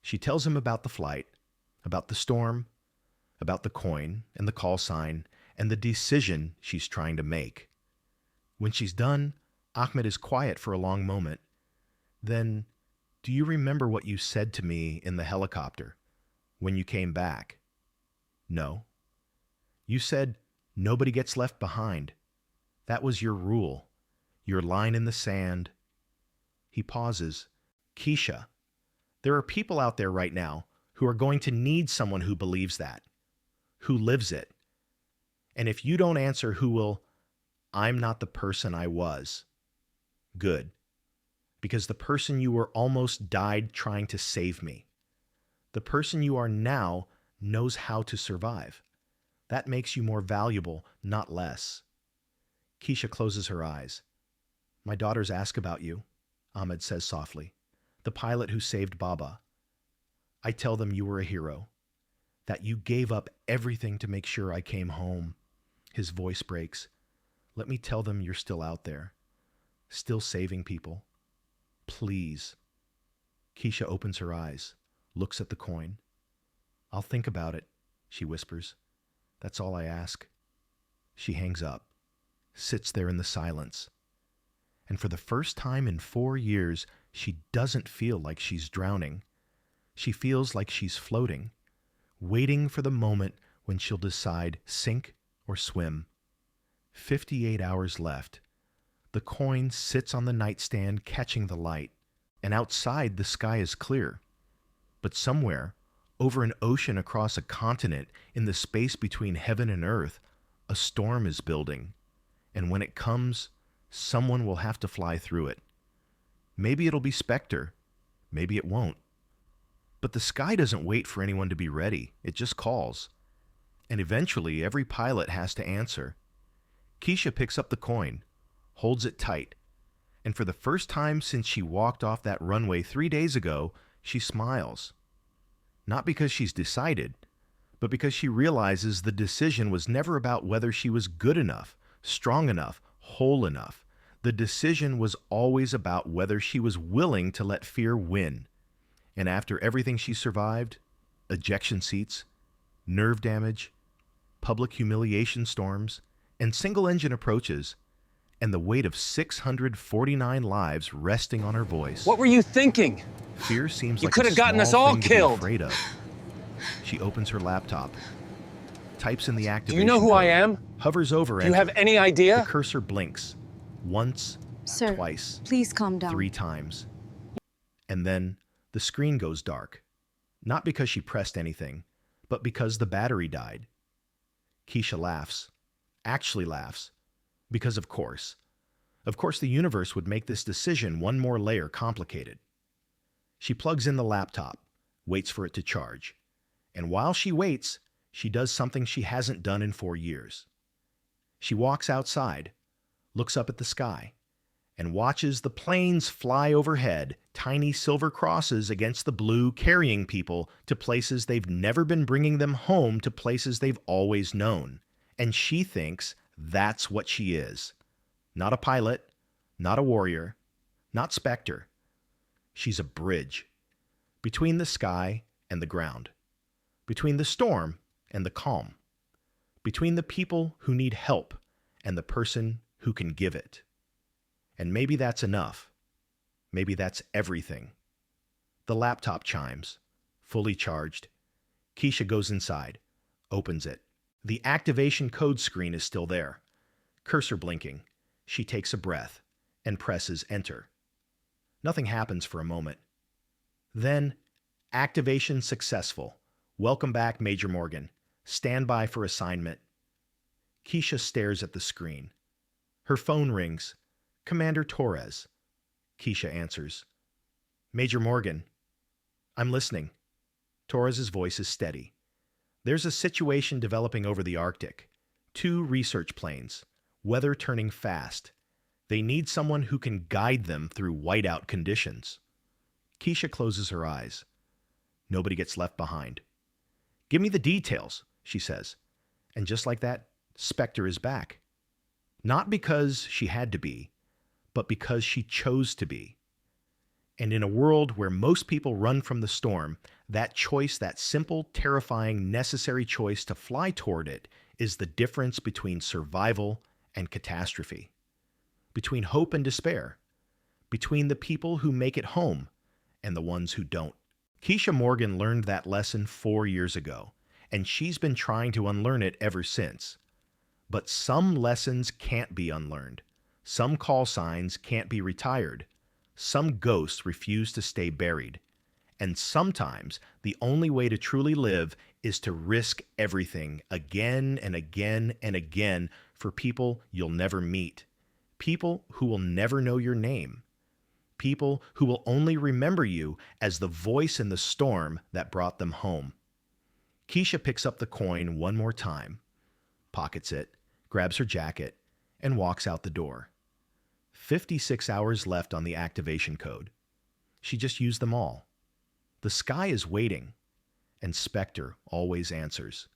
She tells him about the flight, about the storm, about the coin and the call sign, and the decision she's trying to make. When she's done, Ahmed is quiet for a long moment. Then, do you remember what you said to me in the helicopter when you came back? No. You said, nobody gets left behind. That was your rule, your line in the sand. He pauses. Keisha, there are people out there right now who are going to need someone who believes that, who lives it. And if you don't answer, who will? I'm not the person I was. Good. Because the person you were almost died trying to save me. The person you are now knows how to survive. That makes you more valuable, not less. Keisha closes her eyes. My daughters ask about you, Ahmed says softly. The pilot who saved Baba. I tell them you were a hero. That you gave up everything to make sure I came home. His voice breaks. Let me tell them you're still out there. Still saving people. Please. Keisha opens her eyes, looks at the coin. I'll think about it, she whispers. That's all I ask. She hangs up, sits there in the silence. And for the first time in 4 years, she doesn't feel like she's drowning. She feels like she's floating, waiting for the moment when she'll decide sink or swim. 58 hours left. The coin sits on the nightstand catching the light, and outside the sky is clear. But somewhere, over an ocean across a continent, in the space between heaven and earth, a storm is building. And when it comes, someone will have to fly through it. Maybe it'll be Spectre. Maybe it won't. But the sky doesn't wait for anyone to be ready. It just calls. And eventually, every pilot has to answer. Keisha picks up the coin, holds it tight, and for the first time since she walked off that runway 3 days ago, she smiles. Not because she's decided, but because she realizes the decision was never about whether she was good enough, strong enough, whole enough. The decision was always about whether she was willing to let fear win. And after everything she survived, ejection seats, nerve damage, public humiliation storms, and single-engine approaches, and the weight of 649 lives resting on her voice. What were you thinking? Fear seems You like could a have gotten us small all thing to be killed. afraid of. She opens her laptop, types in the Do activation you know who I code, am? hovers over Do you have enter. any The idea? cursor blinks once, Sir, twice, please calm down. 3 times. And then the screen goes dark. Not because she pressed anything, but because the battery died. Keisha laughs. Actually laughs. Because of course. Of course the universe would make this decision one more layer complicated. She plugs in the laptop, waits for it to charge. And while she waits, she does something she hasn't done in 4 years. She walks outside, looks up at the sky, and watches the planes fly overhead, tiny silver crosses against the blue, carrying people to places they've never been, bringing them home to places they've always known. And she thinks that's what she is. Not a pilot, not a warrior, not Spectre. She's a bridge between the sky and the ground, between the storm and the calm, between the people who need help and the person who can give it. And maybe that's enough. Maybe that's everything. The laptop chimes, fully charged. Keisha goes inside, opens it. The activation code screen is still there. Cursor blinking. She takes a breath and presses enter. Nothing happens for a moment. Then, activation successful. Welcome back, Major Morgan. Stand by for assignment. Keisha stares at the screen. Her phone rings. Commander Torres. Keisha answers. Major Morgan. I'm listening. Torres's voice is steady. There's a situation developing over the Arctic. 2 research planes. Weather turning fast. They need someone who can guide them through whiteout conditions. Keisha closes her eyes. Nobody gets left behind. Give me the details, she says. And just like that, Spectre is back. Not because she had to be, but because she chose to be. And in a world where most people run from the storm, that choice, that simple, terrifying, necessary choice to fly toward it, is the difference between survival and catastrophe, between hope and despair, between the people who make it home and the ones who don't. Keisha Morgan learned that lesson 4 years ago, and she's been trying to unlearn it ever since. But some lessons can't be unlearned. Some call signs can't be retired. Some ghosts refuse to stay buried. And sometimes the only way to truly live is to risk everything again and again and again for people you'll never meet, people who will never know your name, people who will only remember you as the voice in the storm that brought them home. Keisha picks up the coin one more time, pockets it, grabs her jacket, and walks out the door. 56 hours left on the activation code. She just used them all. The sky is waiting, and Spectre always answers.